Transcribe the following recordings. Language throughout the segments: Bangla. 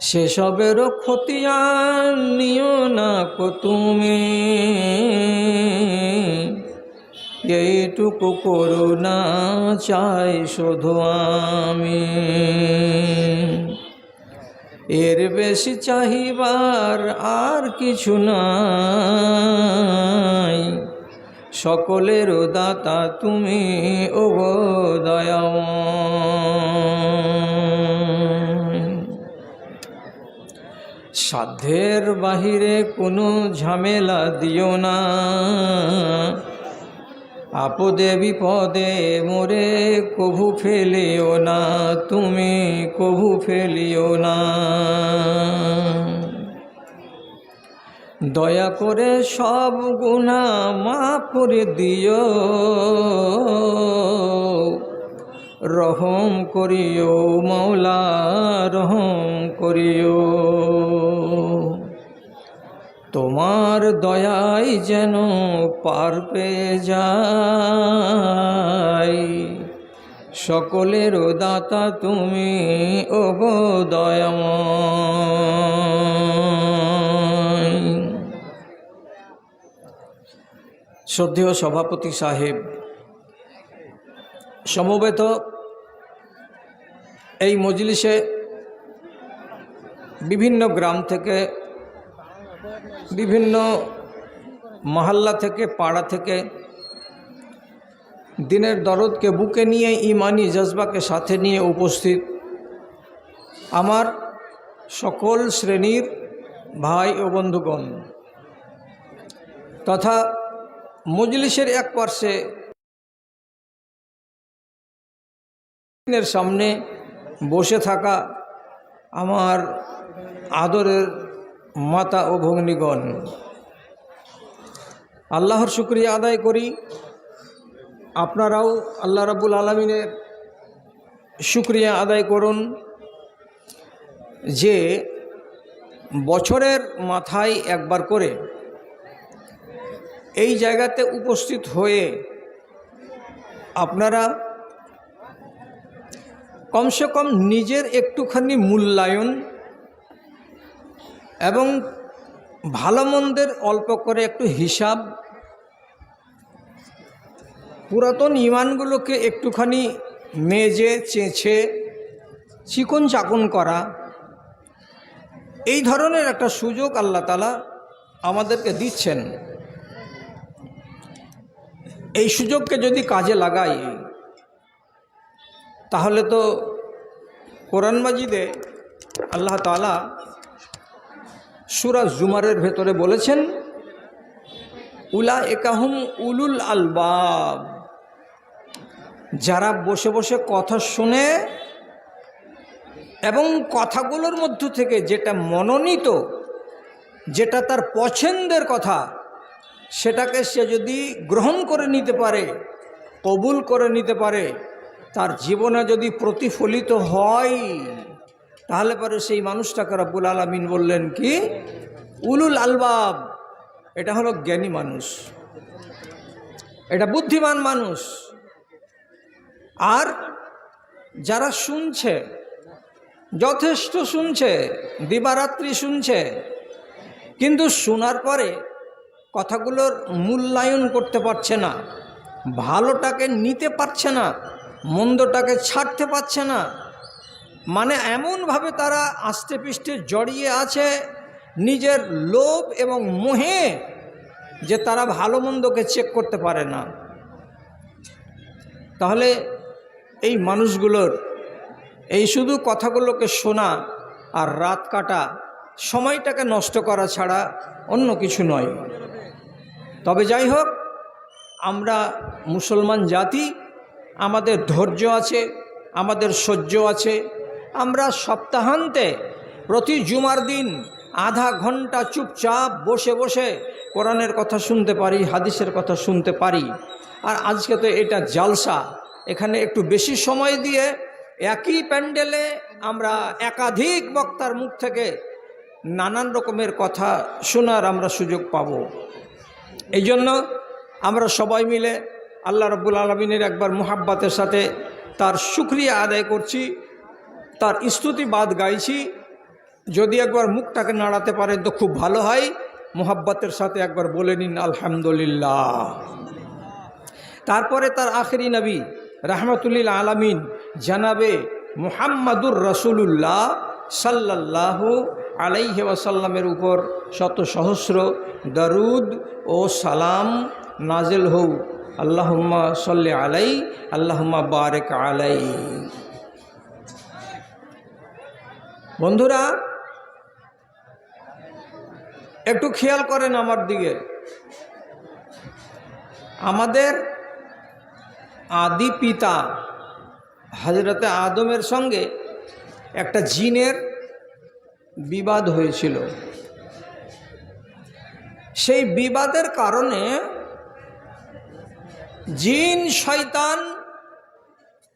সেসবেরও খতিয়ান নিও না কো তুমি, এইটুকু করুণা চাই শুধু আমি। এর বেশি চাহিবার আর কিছু নাই, সকলের দাতা তুমি ওগো দয়াময়। সাধ্যের বাহিরে কোনো ঝামেলা দিও না, আপদে বিপদে মোরে কভু ফেলিও না, তুমি কভু ফেলিও না। দয়া করে সব গুনাহ মাফ করে দিও, রহম করিও মৌলা রহম করিও। তোমার দয়ায় যেন পার পেয়ে যাই, সকলের দাতা তুমি ওগো দয়াময়। শ্রদ্ধেয় সভাপতি সাহেব, সমবেত এই মজলিসে বিভিন্ন গ্রাম থেকে, বিভিন্ন মহল্লা থেকে, পাড়া থেকে দিনের দরদকে বুকে নিয়ে, ইমানি জজবাকে সাথে নিয়ে উপস্থিত আমার সকল শ্রেণীর ভাই ও বন্ধুগণ তথা মজলিসের এক পার্শ্বে সামনে বসে থাকা আমার আদরের মাতা ও ভগ্নীগণ, আল্লাহর শুকরিয়া আদায় করি। আপনারাও আল্লাহ রাব্বুল আলামিনের শুকরিয়া আদায় করুন যে বছরের মাথায় একবার করে এই জায়গাতে উপস্থিত হয়ে আপনারা কমসে কম নিজের একটুখানি মূল্যায়ন এবং ভালো মন্দের অল্প করে একটু হিসাব, পুরাতন ইমানগুলোকে একটুখানি মেজে চেঁচে চিকন চাকন করা, এই ধরনের একটা সুযোগ আল্লাহ তাআলা আমাদেরকে দিচ্ছেন। এই সুযোগকে যদি কাজে লাগাই তাহলে তো কোরআন মাজিদে আল্লাহ তাআলা সূরা জুমারের ভেতরে বলেছেন, উলাইকা হুম উলুল আলবাব, যারা বসে বসে কথা শুনে এবং কথাগুলোর মধ্য থেকে যেটা মনোনীত, যেটা তার পছন্দের কথা, সেটাকে সে যদি গ্রহণ করে নিতে পারে, কবুল করে নিতে পারে, তার জীবনে যদি প্রতিফলিত হয়, তাহলে পরে সেই মানুষটাকে রব্বুল আলামিন বললেন কি উলুল আলবাব। এটা হলো জ্ঞানী মানুষ, এটা বুদ্ধিমান মানুষ। আর যারা শুনছে, যথেষ্ট শুনছে, দিবারাত্রি শুনছে, কিন্তু শোনার পরে কথাগুলোর মূল্যায়ন করতে পারছে না, ভালোটাকে নিতে পারছে না, মন্দটাকে ছাড়তে পারছে না, মানে এমনভাবে তারা আষ্টে পৃষ্ঠে জড়িয়ে আছে নিজের লোভ এবং মোহে, যে তারা ভালো মন্দকে চেক করতে পারে না। তাহলে এই মানুষগুলোর এই শুধু কথাগুলোকে শোনা আর রাত কাটা, সময়টাকে নষ্ট করা ছাড়া অন্য কিছু নয়। তবে যাই হোক, আমরা মুসলমান জাতি, আমাদের ধৈর্য আছে, আমাদের সহ্য আছে। আমরা সপ্তাহান্তে প্রতি জুমার দিন আধা ঘন্টা চুপচাপ বসে বসে কোরআনের কথা শুনতে পারি, হাদিসের কথা শুনতে পারি। আর আজকে তো এটা জালসা, এখানে একটু বেশি সময় দিয়ে একই প্যান্ডেলে আমরা একাধিক বক্তার মুখ থেকে নানান রকমের কথা শোনার আমরা সুযোগ পাব। এই জন্য আমরা সবাই মিলে আল্লাহ রাব্বুল আলামিনের একবার মুহাব্বতের সাথে তার শুকরিয়া আদায় করছি, তার স্তুতিবাদ গাইছি যদি একবার মুখটাকে নাড়াতে পারেন তো খুব ভালো হয়। মোহাব্বতের সাথে একবার বলে নিন আলহামদুলিল্লাহ। তারপরে তার আখেরি নবী রাহমাতুল্লিল আলামিন জানাবে মুহাম্মাদুর রাসূলুল্লাহ সাল্লাল্লাহু আলাইহি ওয়াসাল্লামের উপর শত সহস্র দরুদ ও সালাম নাজিল হোক। আল্লাহুম্মা সাল্লি আলাই, আল্লাহুম্মা বারিক আলাই। বন্ধুরা একটু খেয়াল করেন আমার দিকে। আমাদের আদি পিতা হযরতে আদমের সঙ্গে একটা জিনের বিবাদ হয়েছিল। সেই বিবাদের কারণে জিন শয়তান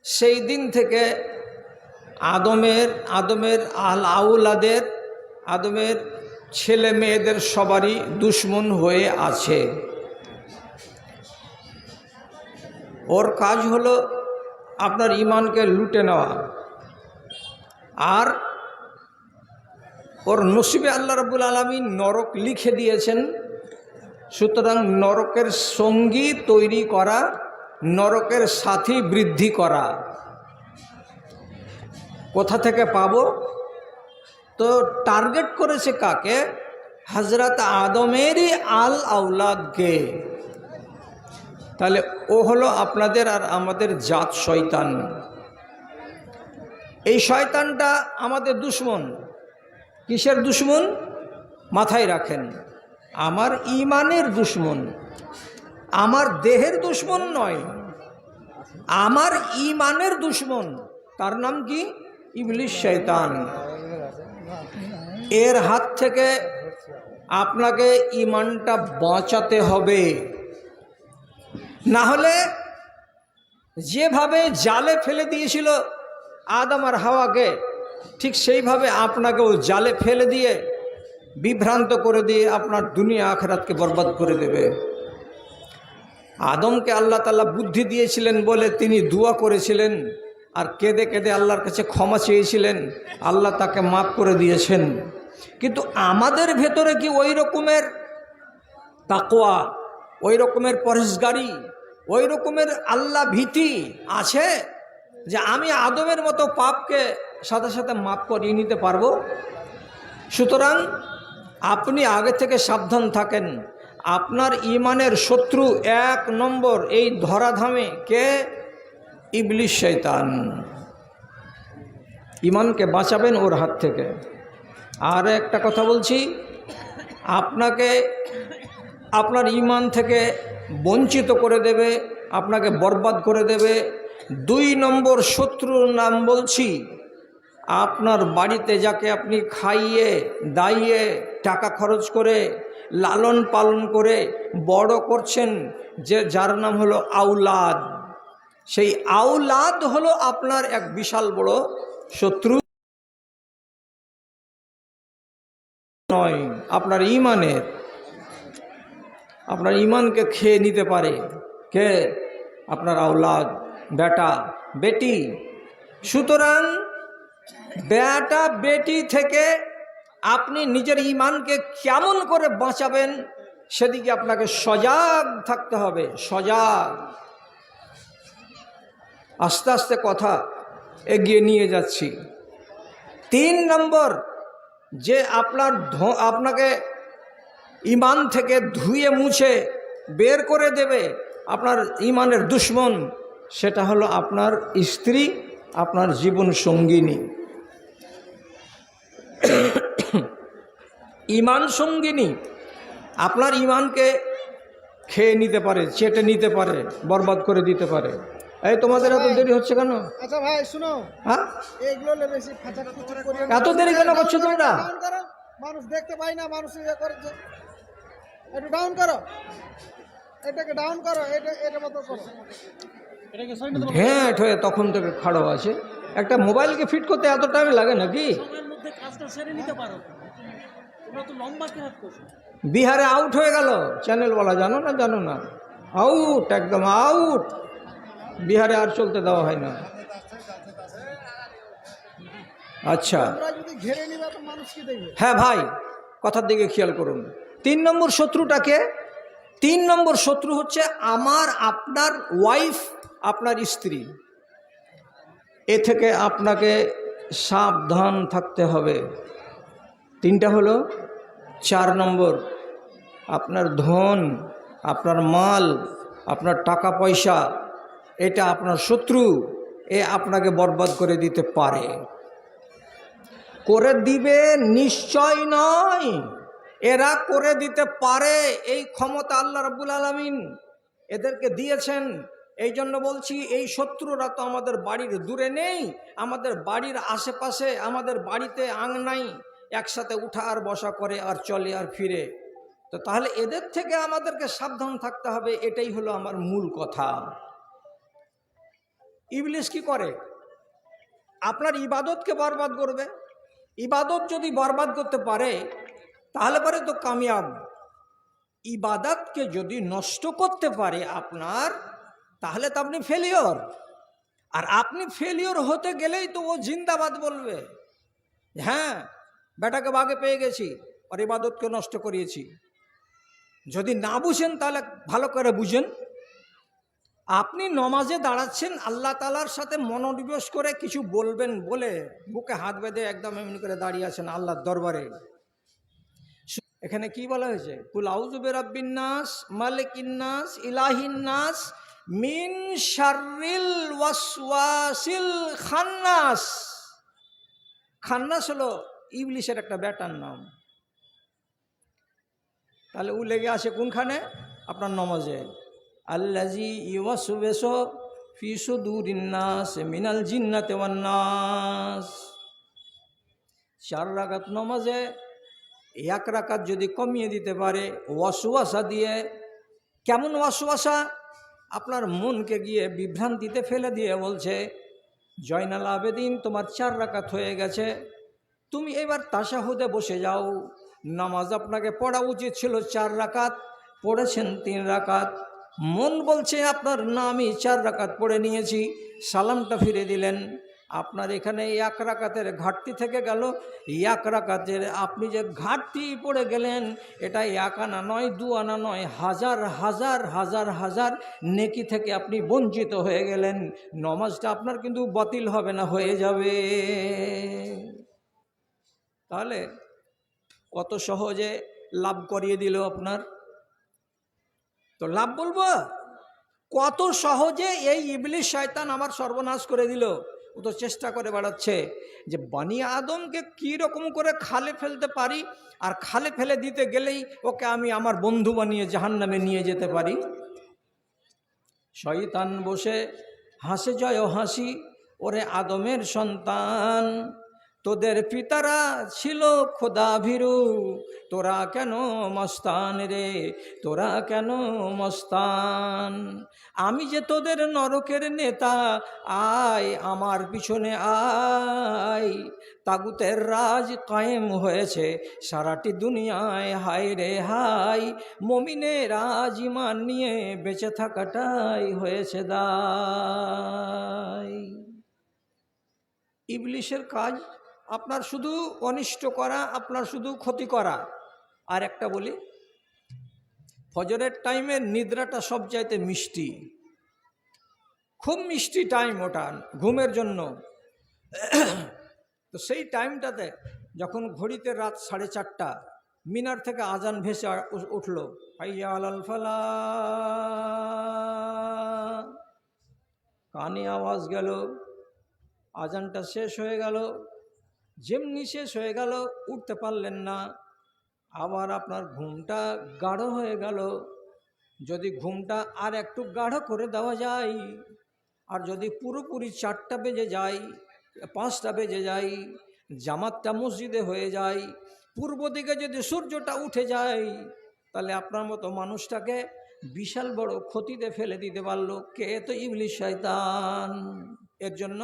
সেই দিন থেকে আদমের আউলাদের, আদমের ছেলে মেয়েদের সবারই দুশমন হয়ে আছে। ওর কাজ হলো আপনার ঈমানকে লুটে নেওয়া। আর ওর নসিবে আল্লাহ রাব্বুল আলামিন নরক লিখে দিয়েছেন। সুতরাং নরকের সঙ্গী তৈরি করা, নরকের সাথী বৃদ্ধি করা। কোথা থেকে পাবো? তো টার্গেট করেছে কাকে? হযরত আদমেরই আল আউলাদকে। তাহলে ও হলো আপনাদের আর আমাদের জাত শয়তান। এই শয়তানটা আমাদের দুশমন। কিসের দুশমন? মাথায় রাখেন, আমার ঈমানের দুশমন, আমার দেহের দুশমন নয়, আমার ঈমানের দুশমন। তার নাম কি? ইবলিস, শয়তান। এর হাত থেকে আপনাকে ঈমানটা বাঁচাতে হবে। না হলে যেভাবে জালে ফেলে দিয়েছিল আদম আর হাওয়াকে, ঠিক সেইভাবে আপনাকেও জালে ফেলে দিয়ে বিভ্রান্ত করে দিয়ে আপনার দুনিয়া আখিরাতকে বরবাদ করে দেবে। আদমকে আল্লাহ তাআলা বুদ্ধি দিয়েছিলেন বলে তিনি দোয়া করেছিলেন আর কেঁদে কেঁদে আল্লাহর কাছে ক্ষমা চেয়েছিলেন। আল্লাহ তাকে মাফ করে দিয়েছেন। কিন্তু আমাদের ভেতরে কি ওই রকমের তাকওয়া, ওই রকমের পরহেজগারি, ওই রকমের আল্লাহ ভীতি আছে যে আমি আদমের মতো পাপকে সাথে সাথে মাফ করিয়ে নিতে পারবো? সুতরাং আপনি আগে থেকে সাবধান থাকেন। আপনার ঈমানের শত্রু এক নম্বর এই ধরাধামে কে? ইবলিস, শয়তান। ঈমানকে বাঁচাবেন ওর হাত থেকে। আর একটা কথা বলছি, আপনাকে আপনার ঈমান থেকে বঞ্চিত করে দেবে, আপনাকে বরবাদ করে দেবে। 2 নম্বর শত্রুর নাম বলছি, আপনার বাড়িতে যাকে আপনি খাইয়ে দাইয়ে টাকা খরচ করে লালন পালন করে বড় করছেন, যার নাম হলো আউলাদ। সেই আউলাদ হলো আপনার এক বিশাল বড় শত্রু নয়, আপনার ঈমানের। আপনার ঈমানকে খেয়ে নিতে পারে কে? আপনার আউলাদ, বেটা বেটি। সুতরাং বেটা বেটি থেকে আপনি নিজের ঈমানকে কেমন করে বাঁচাবেন সেদিকে আপনাকে সজাগ থাকতে হবে, সজাগ। আস্তে আস্তে কথা এগিয়ে নিয়ে যাচ্ছি। 3 নম্বর যে আপনাকে ঈমান থেকে ধুয়ে মুছে বের করে দেবে আপনার ঈমানের দুশমন, সেটা হলো আপনার স্ত্রী, আপনার জীবন সঙ্গিনী। ঈমান সঙ্গিনী আপনার ঈমানকে খেয়ে নিতে পারে, চেটে নিতে পারে, বরবাদ করে দিতে পারে। এই তোমাদের এত দেরি হচ্ছে কেন? আচ্ছা ভাই শুনো, হ্যাঁ এইগুলো বেশি ফাঁচাফুচি করে এত দেরি কেন করছো তোমরা? মানুষ দেখতে পাই না, মানুষ ইয়ে করছে। একটু ডাউন করো, এটাকে ডাউন করো, এটা মতো করো। ঘেঁট হয়ে তখন থেকে খাড়ো আছে। একটা মোবাইলকে ফিট করতে এত টাইম লাগে নাকি? বিহারে আউট হয়ে গেল চ্যানেলওয়ালা, জানো না? জানো না? আউট, একদম আউট। বিহারে আর চলতে দেওয়া হয় না। আচ্ছা, তোমরা যদি ঘেরে নিবে তো মানুষ কি দেখবে? হ্যাঁ ভাই, কথার দিকে খেয়াল করুন। 3 নম্বর শত্রুটাকে, 3 নম্বর শত্রু হচ্ছে আমার আপনার ওয়াইফ, আপনার স্ত্রী। এ থেকে আপনাকে সাবধান থাকতে হবে। 3টা হলো। 4 নম্বর, আপনার ধন, আপনার মাল, আপনার টাকা পয়সা, এটা আপনার শত্রু, এ আপনাকে বরবাদ করে দিতে পারে। করে দিবে নিশ্চয় নয়, এরা করে দিতে পারে। এই ক্ষমতা আল্লাহ রাব্বুল আলামিন এদেরকে দিয়েছেন। এই জন্য বলছি, এই শত্রুরা তো আমাদের বাড়ির দূরে নেই, আমাদের বাড়ির আশেপাশে, আমাদের বাড়িতে আঙনাই একসাথে উঠা আর বসা করে আর চলে আর ফিরে। তো তাহলে এদের থেকে আমাদেরকে সাবধান থাকতে হবে, এটাই হলো আমার মূল কথা। ইবলিস কি করে? আপনার ইবাদতকে বরবাদ করবে। ইবাদত যদি বরবাদ করতে পারে তাহলে পরে তো কামিয়াব। ইবাদতকে যদি নষ্ট করতে পারে আপনার, তাহলে তো আপনি ফেলিওর। আর আপনি ফেলিওর হতে গেলেই তো ও জিন্দাবাদ বলবে, হ্যাঁ বেটাকে বাগে পেয়ে গেছি, আর ইবাদতকে নষ্ট করিয়েছি। যদি না বুঝেন তাহলে ভালো করে বুঝেন। আপনি নমাজে দাঁড়াচ্ছেন, আল্লাহ তাআলার সাথে মনোনিবেশ করে কিছু বলবেন বলে বুকে হাত বেঁধে একদম এমনি করে দাঁড়িয়ে আছেন আল্লাহর দরবারে। এখানে কি বলা হয়েছে? কুল আউযু বিরাব্বিন নাস, মালিকিন নাস, ইলাহিন নাস, মিন শাররিল ওয়াসওয়াসিল খান্নাস। খান্নাস হলো ইবলিসের একটা ব্যাটার নাম। তাহলে ও লেগে আসে কোনখানে? আপনার নমাজে। আল্লাজি ইউওয়াসওয়িসু ফি সুদুরিন নাস মিনাল জিন্নাতি ওয়ান নাস। 4 রাকাত নমাজে 1 রাকাত যদি কমিয়ে দিতে পারে ওয়াসওয়াসা দিয়ে। কেমন ওয়াসওয়াসা? আপনার মনকে গিয়ে বিভ্রান্তিতে ফেলে দিয়ে বলছে, জয়নাল আবেদিন তোমার 4 রাকাত হয়ে গেছে, তুমি এবার তাশাহুদে বসে যাও। নামাজ আপনাকে পড়া উচিত ছিল 4 রাকাত, পড়েছেন 3 রাকাত। মন বলছে আপনার না, আমি 4 রাকাত পড়ে নিয়েছি, সালামটা ফিরে দিলেন। আপনার এখানে 1 রাকাতের ঘাটতি থেকে গেল। 1 রাকাতের আপনি যে ঘাটতি পড়ে গেলেন, এটা 1 আনা নয়, 2 আনা নয়, হাজার হাজার হাজার হাজার নেকি থেকে আপনি বঞ্চিত হয়ে গেলেন। নমাজটা আপনার কিন্তু বাতিল হবে না, হয়ে যাবে। তাহলে কত সহজে লাভ করিয়ে দিল আপনার। তো লাভ বলবো, কত সহজে এই ইবলিস শয়তান আমার সর্বনাশ করে দিল। ও তো চেষ্টা করে বেড়াচ্ছে যে বনি আদমকে কি রকম করে খালে ফেলতে পারি, আর খালে ফেলে দিতে গেলেই ওকে আমি আমার বন্ধু বানিয়ে জাহান্নামে নিয়ে যেতে পারি। শয়তান বসে হাসে জয় হাসি, ওরে আদমের সন্তান, তোদের পিতারা ছিল খোদা ভীরু, তোরা কেন মস্তান রে, তোরা কেন মস্তান। আমি যে তোদের নরকের নেতা, আয় আমার পিছনে আয়। তাগুতের রাজ কায়েম হয়েছে সারাটি দুনিয়ায়, হায় রে হাই। মুমিনের রাজ ইমান নিয়ে বেঁচে থাকাটাই হয়েছে দায়। ইবলিশের কাজ আপনার শুধু অনিষ্ট করা, আপনার শুধু ক্ষতি করা। আর একটা বলি, ফজরের টাইমে নিদ্রাটা সবচাইতে মিষ্টি, খুব মিষ্টি টাইম ওটা ঘুমের জন্য। তো সেই টাইমটাতে যখন ঘড়িতে রাত 4:30, মিনার থেকে আজান ভেসে উঠল, হাইয়া আলাল ফালাহ, কানে আওয়াজ গেল, আজানটা শেষ হয়ে গেল। যেমনি শেষ হয়ে গেল উঠতে পারলেন না, আবার আপনার ঘুমটা গাঢ় হয়ে গেল। যদি ঘুমটা আর একটু গাঢ় করে দেওয়া যায়, আর যদি পুরোপুরি 4টা বেজে যায়, 5টা বেজে যায়, জামাতটা মসজিদে হয়ে যায়, পূর্ব দিকে যদি সূর্যটা উঠে যায়, তাহলে আপনার মতো মানুষটাকে বিশাল বড় ক্ষতিতে ফেলে দিতে পারলো কে? তো ইবলিশ শয়তান। এর জন্য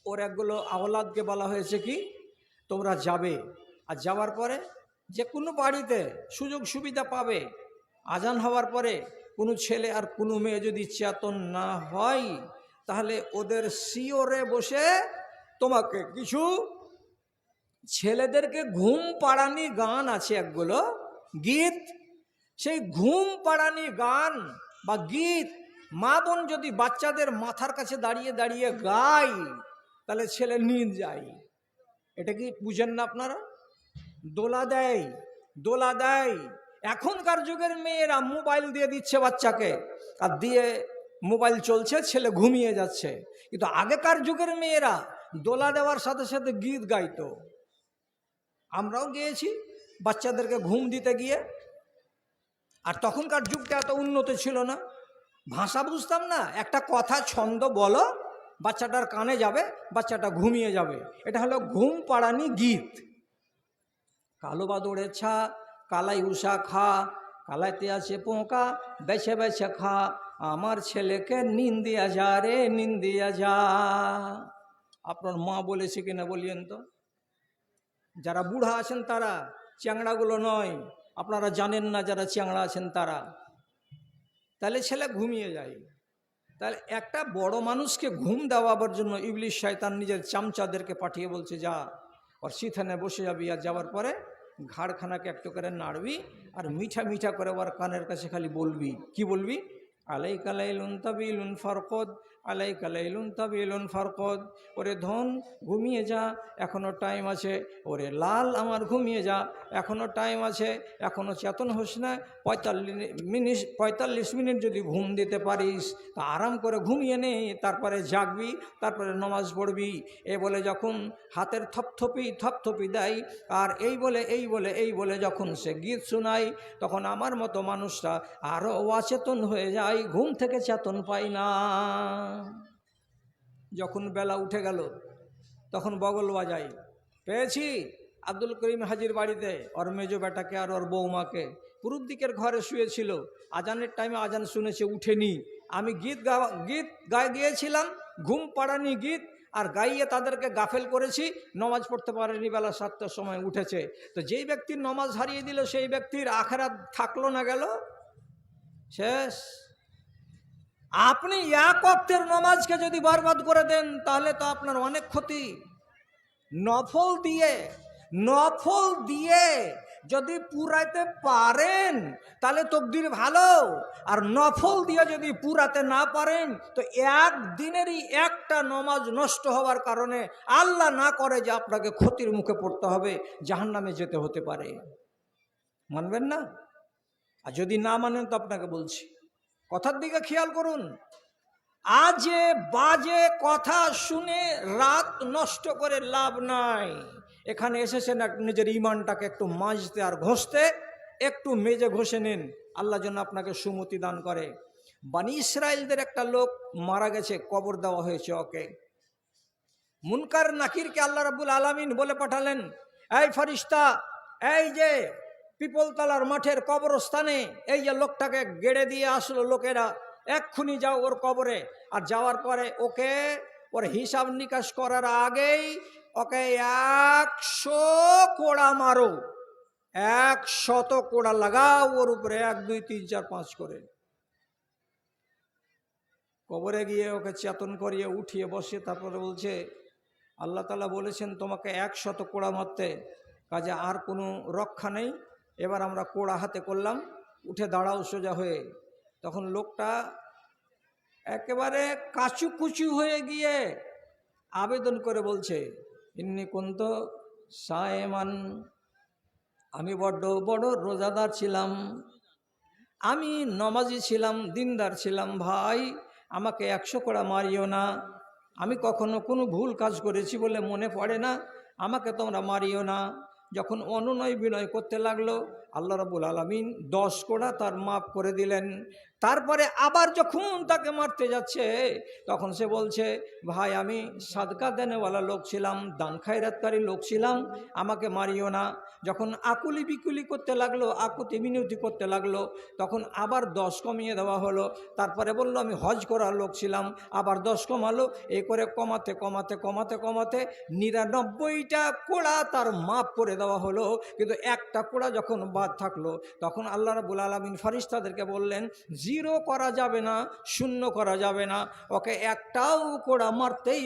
ওর একগুলো আওলাদকে বলা হয়েছে কি, তোমরা যাবে, আর যাওয়ার পরে যে কোনো বাড়িতে সুযোগ সুবিধা পাবে, আজান হওয়ার পরে কোনো ছেলে আর কোনো মেয়ে যদি চেতন না হয়, তাহলে ওদের শিওরে বসে তোমাকে কিছু ছেলেদেরকে ঘুম পাড়ানি গান আছে একগুলো গীত, সেই ঘুম পাড়ানি গান বা গীত মা বোন যদি বাচ্চাদের মাথার কাছে দাঁড়িয়ে দাঁড়িয়ে গায় তাহলে ছেলে নিদ যায়। এটা কি বুঝেন না আপনারা? দোলা দেয়, দোলা দেয়। এখনকার যুগের মেয়েরা মোবাইল দিয়ে দিচ্ছে বাচ্চাকে, আর দিয়ে মোবাইল চলছে, ছেলে ঘুমিয়ে যাচ্ছে। কিন্তু আগেকার যুগের মেয়েরা দোলা দেওয়ার সাথে সাথে গীত গাইতো। আমরাও গিয়েছি বাচ্চাদেরকে ঘুম দিতে গিয়ে। আর তখনকার যুগটা এত উন্নত ছিল না, ভাষা বুঝতাম না, একটা কথা ছন্দ বলো, বাচ্চাটার কানে যাবে, বাচ্চাটা ঘুমিয়ে যাবে। এটা হলো ঘুম পাড়ানি গীত। কালো বাদুড়ের ছা, কালাই উষা খা, কালাইতে আছে পোকা, বেছে বেছে খা, আমার ছেলেকে নিন্দিয়া যা রে নিন্দিয়া যা। আপনার মা বলেছে কিনা বলিয়েন তো? যারা বুড়া আছেন তারা, চ্যাংড়াগুলো নয়, আপনারা জানেন না যারা চ্যাংড়া আছেন তারা। তাহলে ছেলে ঘুমিয়ে যায়। তাহলে একটা বড় মানুষকে ঘুম দেওয়াবার জন্য ইবলিশ শয়তান নিজের চামচাদেরকে পাঠিয়ে বলছে, যা ওর সিথানে বসে যাবি, আর যাওয়ার পরে ঘাড়খানাকে একটু করে নাড়বি, আর মিঠা মিঠা করে ওর কানের কাছে খালি বলবি। কি বলবি? আলাইকা লাইলুন তাবিলুন ফারকদ, আলাইকা লাইলুন তাবিলুন ফারকদ। ওরে ধন ঘুমিয়ে যা, এখনও টাইম আছে। ওরে লাল আমার ঘুমিয়ে যা, এখনও টাইম আছে, এখনও চেতন হোস না। 45 মিনিট যদি ঘুম দিতে পারিস তা আরাম করে ঘুমিয়ে নে, তারপরে জাগবি, তারপরে নমাজ পড়বি। এ বলে যখন হাতের থপথপি দেয়, আর এই বলে যখন সে গীত শোনায়, তখন আমার মতো মানুষরা আরও অচেতন হয়ে যায়, ঘুম থেকে চেতন পাই না। যখন বেলা উঠে গেল তখন বগল বাজাই, পেয়েছি। আব্দুল করিম হাজির বাড়িতে ওর মেজো বেটাকে আর ওর বৌমাকে, পূর্ব দিকের ঘরে শুয়েছিল, আজানের টাইমে আজান শুনেছে, উঠেনি। আমি গীত গায়ে গিয়েছিলাম, ঘুম পাড়ানি গীত, আর গাইয়ে তাদেরকে গাফেল করেছি, নমাজ পড়তে পারেনি, বেলা 7টার সময় উঠেছে। তো যেই ব্যক্তির নমাজ হারিয়ে দিল সেই ব্যক্তির আখেরাত থাকলো না, গেল, শেষ। আপনি এক ওয়াক্তের নমাজকে যদি বরবাদ করে দেন তাহলে তো আপনার অনেক ক্ষতি। নফল দিয়ে যদি পুরাইতে পারেন তাহলে তকদির ভালো, আর নফল দিয়ে যদি পুরাতে না পারেন তো একদিনেরই একটা নমাজ নষ্ট হওয়ার কারণে আল্লাহ না করে যে আপনাকে ক্ষতির মুখে পড়তে হবে, জাহান্নামে যেতে হতে পারে। মানবেন না? আর যদি না মানেন তো আপনাকে বলছি, কথার দিকে খেয়াল করুন। আজে বাজে কথা শুনে রাত নষ্ট করে লাভ নাই। এখানে এসেছেন নিজের ইমানটাকে একটু মাজতে আর ঘষতে, একটু মেজে ঘষে নিন, আল্লাহ যেন আপনাকে সুমতি দান করে। বনি ইসরায়েলদের একটা লোক মারা গেছে, কবর দেওয়া হয়েছে ওকে। মুনকার নাকিরকে আল্লাহ রাব্বুল আলামিন বলে পাঠালেন, এই ফেরেশতা, এই যে পিপলতলার মাঠের কবরস্থানে এই যে লোকটাকে গেড়ে দিয়ে আসলো লোকেরা, এক্ষুনি যাও ওর কবরে, আর যাওয়ার পরে ওকে ওর হিসাব নিকাশ করার আগেই ওকে 100 কোড়া মারো, 100 কোড়া লাগাও ওর উপরে, 1 2 3 4 5 করে। কবরে গিয়ে ওকে চেতন করিয়ে উঠিয়ে বসে তারপরে বলছে, আল্লাহ তাআলা বলেছেন তোমাকে 100 কোড়া মারতে, কাজে আর কোনো রক্ষা নেই, এবার আমরা কোড়া হাতে করলাম, উঠে দাঁড়াও সোজা হয়ে। তখন লোকটা একেবারে কাচুকুচু হয়ে গিয়ে আবেদন করে বলছে, ইন্নী কুন্ত সায়েমান, আমি বড় রোজাদার ছিলাম, আমি নমাজি ছিলাম, দিনদার ছিলাম, ভাই আমাকে 100 কোড়া মারিও না, আমি কখনো কোনো ভুল কাজ করেছি বলে মনে পড়ে না, আমাকে তোমরা মারিও না। যখন অনুনয় বিনয় করতে লাগলো, আল্লাহ রাব্বুল আলামিন 10 কোড়া তার মাফ করে দিলেন। তারপরে আবার যখন তাকে মারতে যাচ্ছে তখন সে বলছে, ভাই আমি সাদকা দেনেওয়ালা লোক ছিলাম, দান খায়রাতকারী লোক ছিলাম, আমাকে মারিও না। যখন আকুলি বিকুলি করতে লাগলো, আকুতি মিনতি করতে লাগলো, তখন আবার 10 কমিয়ে দেওয়া হলো। তারপরে বললো আমি হজ করার লোক ছিলাম, আবার 10 কমালো। এই করে কমাতে 99টা কোড়া তার মাফ করে দেওয়া হলো। কিন্তু একটা কোড়া যখন বাদ থাকলো তখন আল্লাহ রাব্বুল আলামিন ফেরেশতাদেরকে বললেন, 0 করা যাবে না, 0 করা যাবে না, ওকে একটাও কোড়া মারতেই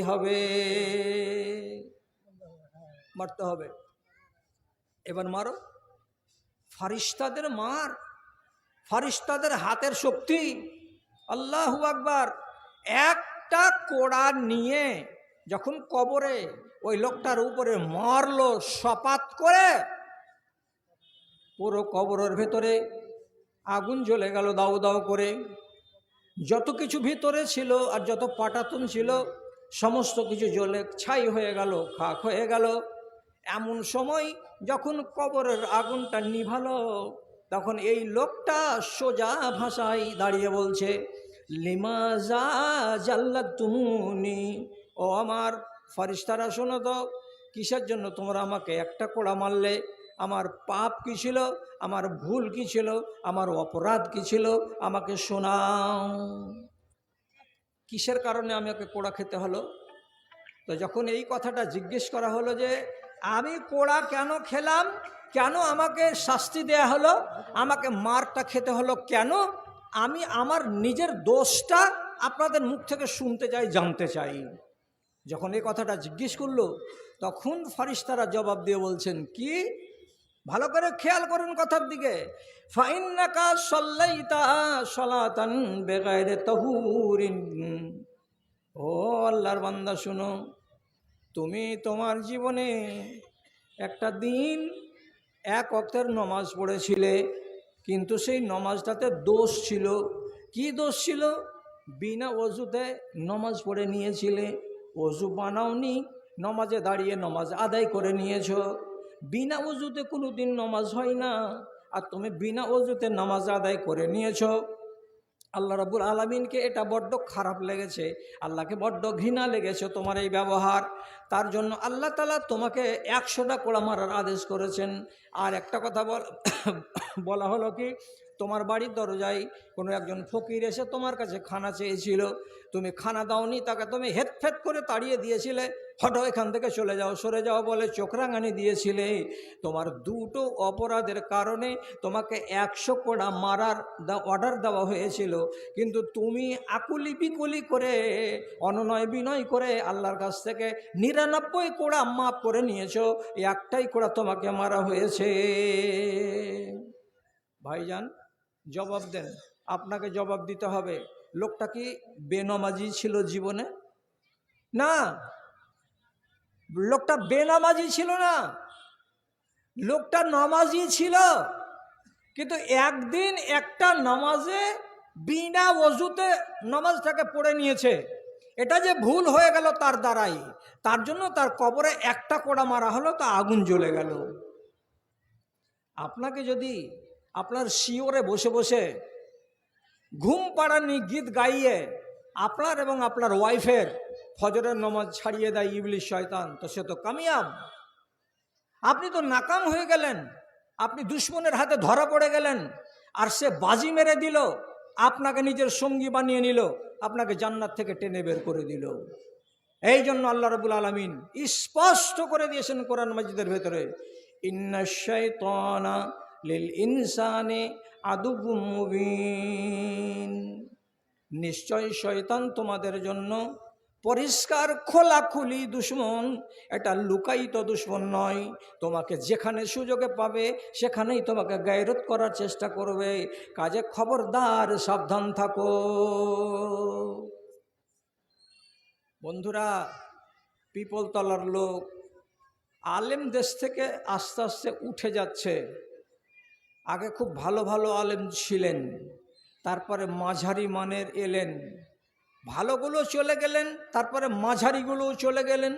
হবে। মারতে হবে। এবার মারো। ফারিস্তাদের মার, ফারিস্তাদের হাতের শক্তি, আল্লাহু আকবার। একটা কোড়া নিয়ে যখন কবরে ওই লোকটার উপরে মারলো সপাত করে, পুরো কবরের ভেতরে আগুন জ্বলে গেল দাউ দাউ করে। যত কিছু ভিতরে ছিল আর যত পাটাতন ছিল সমস্ত কিছু জ্বলে ছাই হয়ে গেল, খাক হয়ে গেল। এমন সময় যখন কবরের আগুনটা নিভালো, তখন এই লোকটা সোজা ভাষায় দাঁড়িয়ে বলছে, লিমাজা জাল্লাতুমুনি, ও আমার ফারিস্তারা শোনো তো, কিসের জন্য তোমরা আমাকে একটা কোড়া মারলে? আমার পাপ কি ছিল, আমার ভুল কি ছিল, আমার অপরাধ কি ছিল, আমাকে শোনাও। কিসের কারণে আমাকে কোড়া খেতে হলো? তো যখন এই কথাটা জিজ্ঞেস করা হলো যে আমি কোড়া কেন খেলাম, কেন আমাকে শাস্তি দেয়া হলো, আমাকে মারটা খেতে হলো কেন, আমি আমার নিজের দোষটা আপনাদের মুখ থেকে শুনতে চাই, জানতে চাই। যখন এই কথাটা জিজ্ঞেস করলো, তখন ফারিস্তারা জবাব দিয়ে বলছেন কি, ভালো করে খেয়াল করুন কথার দিকে, ফাইন্নাকা সাল্লাইতা সালাতান বেগাইরে তাহুরিন, ও আল্লাহর বান্দা শুনো, তুমি তোমার জীবনে একটা দিন এক ওয়াক্তের নমাজ পড়েছিলে, কিন্তু সেই নমাজটাতে দোষ ছিল। কি দোষ ছিল? বিনা ওযুতে নমাজ পড়ে নিয়েছিলে, ওযু বানাওনি, নমাজে দাঁড়িয়ে নমাজ আদায় করে নিয়েছো। বিনা ওযুতে কোনো দিন নমাজ হয় না, আর তুমি বিনা ওযুতে নামাজ আদায় করে নিয়েছো। আল্লাহ রাব্বুল আলামিনকে এটা বড্ড খারাপ লেগেছে, আল্লাহকে বড্ড ঘৃণা লেগেছে তোমার এই ব্যবহার। তার জন্য আল্লাহ তাআলা তোমাকে 100টা কোড়া মারার আদেশ করেছেন। আর একটা কথা বলা হলো কি, তোমার বাড়ির দরজায় কোনো একজন ফকির এসে তোমার কাছে খানা চেয়েছিল, তুমি খানা দাওনি, তাকে তুমি হেৎফেৎ করে তাড়িয়ে দিয়েছিলে, হটো এখান থেকে চলে যাও, সরে যাও বলে চোখ রাঙানি দিয়েছিলে। তোমার দুটো অপরাধের কারণে তোমাকে 100 কোড়া মারার অর্ডার দেওয়া হয়েছিল, কিন্তু তুমি আকুলি বিকুলি করে অননয় বিনয় করে আল্লাহর কাছ থেকে 99 কোড়া মাফ করে নিয়েছো, একটাই কোড়া তোমাকে মারা হয়েছে। ভাইজান জবাব দেন, আপনাকে জবাব দিতে হবে। লোকটা কি বেনামাজি ছিল জীবনে? না, লোকটা বেনামাজি ছিল না, লোকটা নামাজি ছিল, কিন্তু একদিন একটা নামাজে বিনা ওযুতে নামাজটাকে পড়ে নিয়েছে। এটা যে ভুল হয়ে গেল তার দ্বারাই, তার জন্য তার কবরে একটা কোড়া মারা হলো, তা আগুন জ্বলে গেল। আপনাকে যদি আপনার শিওরে বসে বসে ঘুম পাড়ানি গীত গাইয়ে আপনার এবং আপনার ওয়াইফের ফজরের নামাজ ছাড়িয়ে দেয় ইবলিশ শয়তান, তো সে তো কামিয়াব। আপনি তো নাকাম হয়ে গেলেন, আপনি দুশ্মনের হাতে ধরা পড়ে গেলেন, আর সে বাজি মেরে দিল, আপনাকে নিজের সঙ্গী বানিয়ে নিল, আপনাকে জান্নাত থেকে টেনে বের করে দিল। এই জন্য আল্লাহ রাব্বুল আলামিন স্পষ্ট করে দিয়েছেন কোরআন মাজিদের ভেতরে, ইন্নাশ শাইতানা লিল ইনসানি আদুউম মুবিন, নিশ্চয় শয়তান তোমাদের জন্য পরিষ্কার খোলাখুলি দুশ্মন, এটা লুকায়িত দুশ্মন নয়। তোমাকে যেখানে সুযোগে পাবে সেখানেই তোমাকে গায়রত করার চেষ্টা করবে, কাজে খবরদার সাবধান থাকো। বন্ধুরা, পিপলতলার লোক আলেম দেশ থেকে আস্তে আস্তে উঠে যাচ্ছে। আগে খুব ভালো ভালো আলেম ছিলেন, তারপরে মাঝারি মানের এলেন, ভালোগুলো চলে গেলেন, তারপরে মাঝারিগুলোও চলে গেলেন,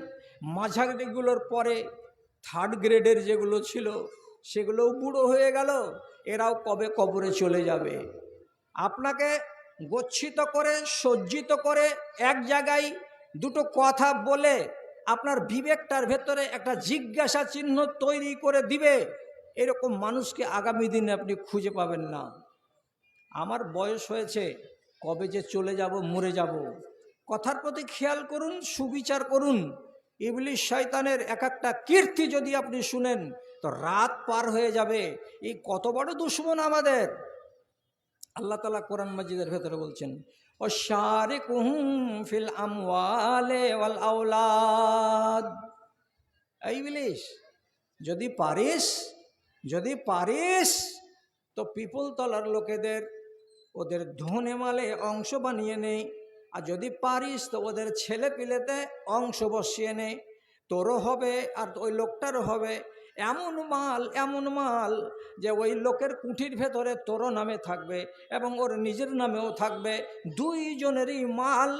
মাঝারিগুলোর পরে থার্ড গ্রেডের যেগুলো ছিল সেগুলোও বুড়ো হয়ে গেল, এরাও কবে কবরে চলে যাবে। আপনাকে গচ্ছিত করে সজ্জিত করে এক জায়গায় দুটো কথা বলে আপনার বিবেকটার ভেতরে একটা জিজ্ঞাসা চিহ্ন তৈরি করে দিবে, এরকম মানুষকে আগামী দিনে আপনি খুঁজে পাবেন না। আমার বয়স হয়েছে, কবে যে চলে যাব, মরে যাব, কথার প্রতি খেয়াল করুন, সুবিচার করুন। ইবলিশ শয়তানের এক একটা কীর্তি যদি আপনি শুনেন তো রাত পার হয়ে যাবে। এই কত বড় দুশমন আমাদের। আল্লাহ তাআলা কোরআন মাজিদের ভেতরে বলছেন, ওয়াশারিকুহুম ফিল আমওয়ালি ওয়াল আওলাদ, এই ইবলিশ, যদি পারিস তো পিপল তলার লোকেদের ওদের ধনে মালে অংশ বানিয়ে নেই, আর যদি পারিস তো ওদের ছেলে পিলেতে অংশ বসিয়ে নেই, তোরও হবে আর ওই লোকটারও হবে। এমন মাল যে ওই লোকের কুঠির ভেতরে তোরও নামে থাকবে এবং ওর নিজের নামেও থাকবে, দুইজনেরই মাল।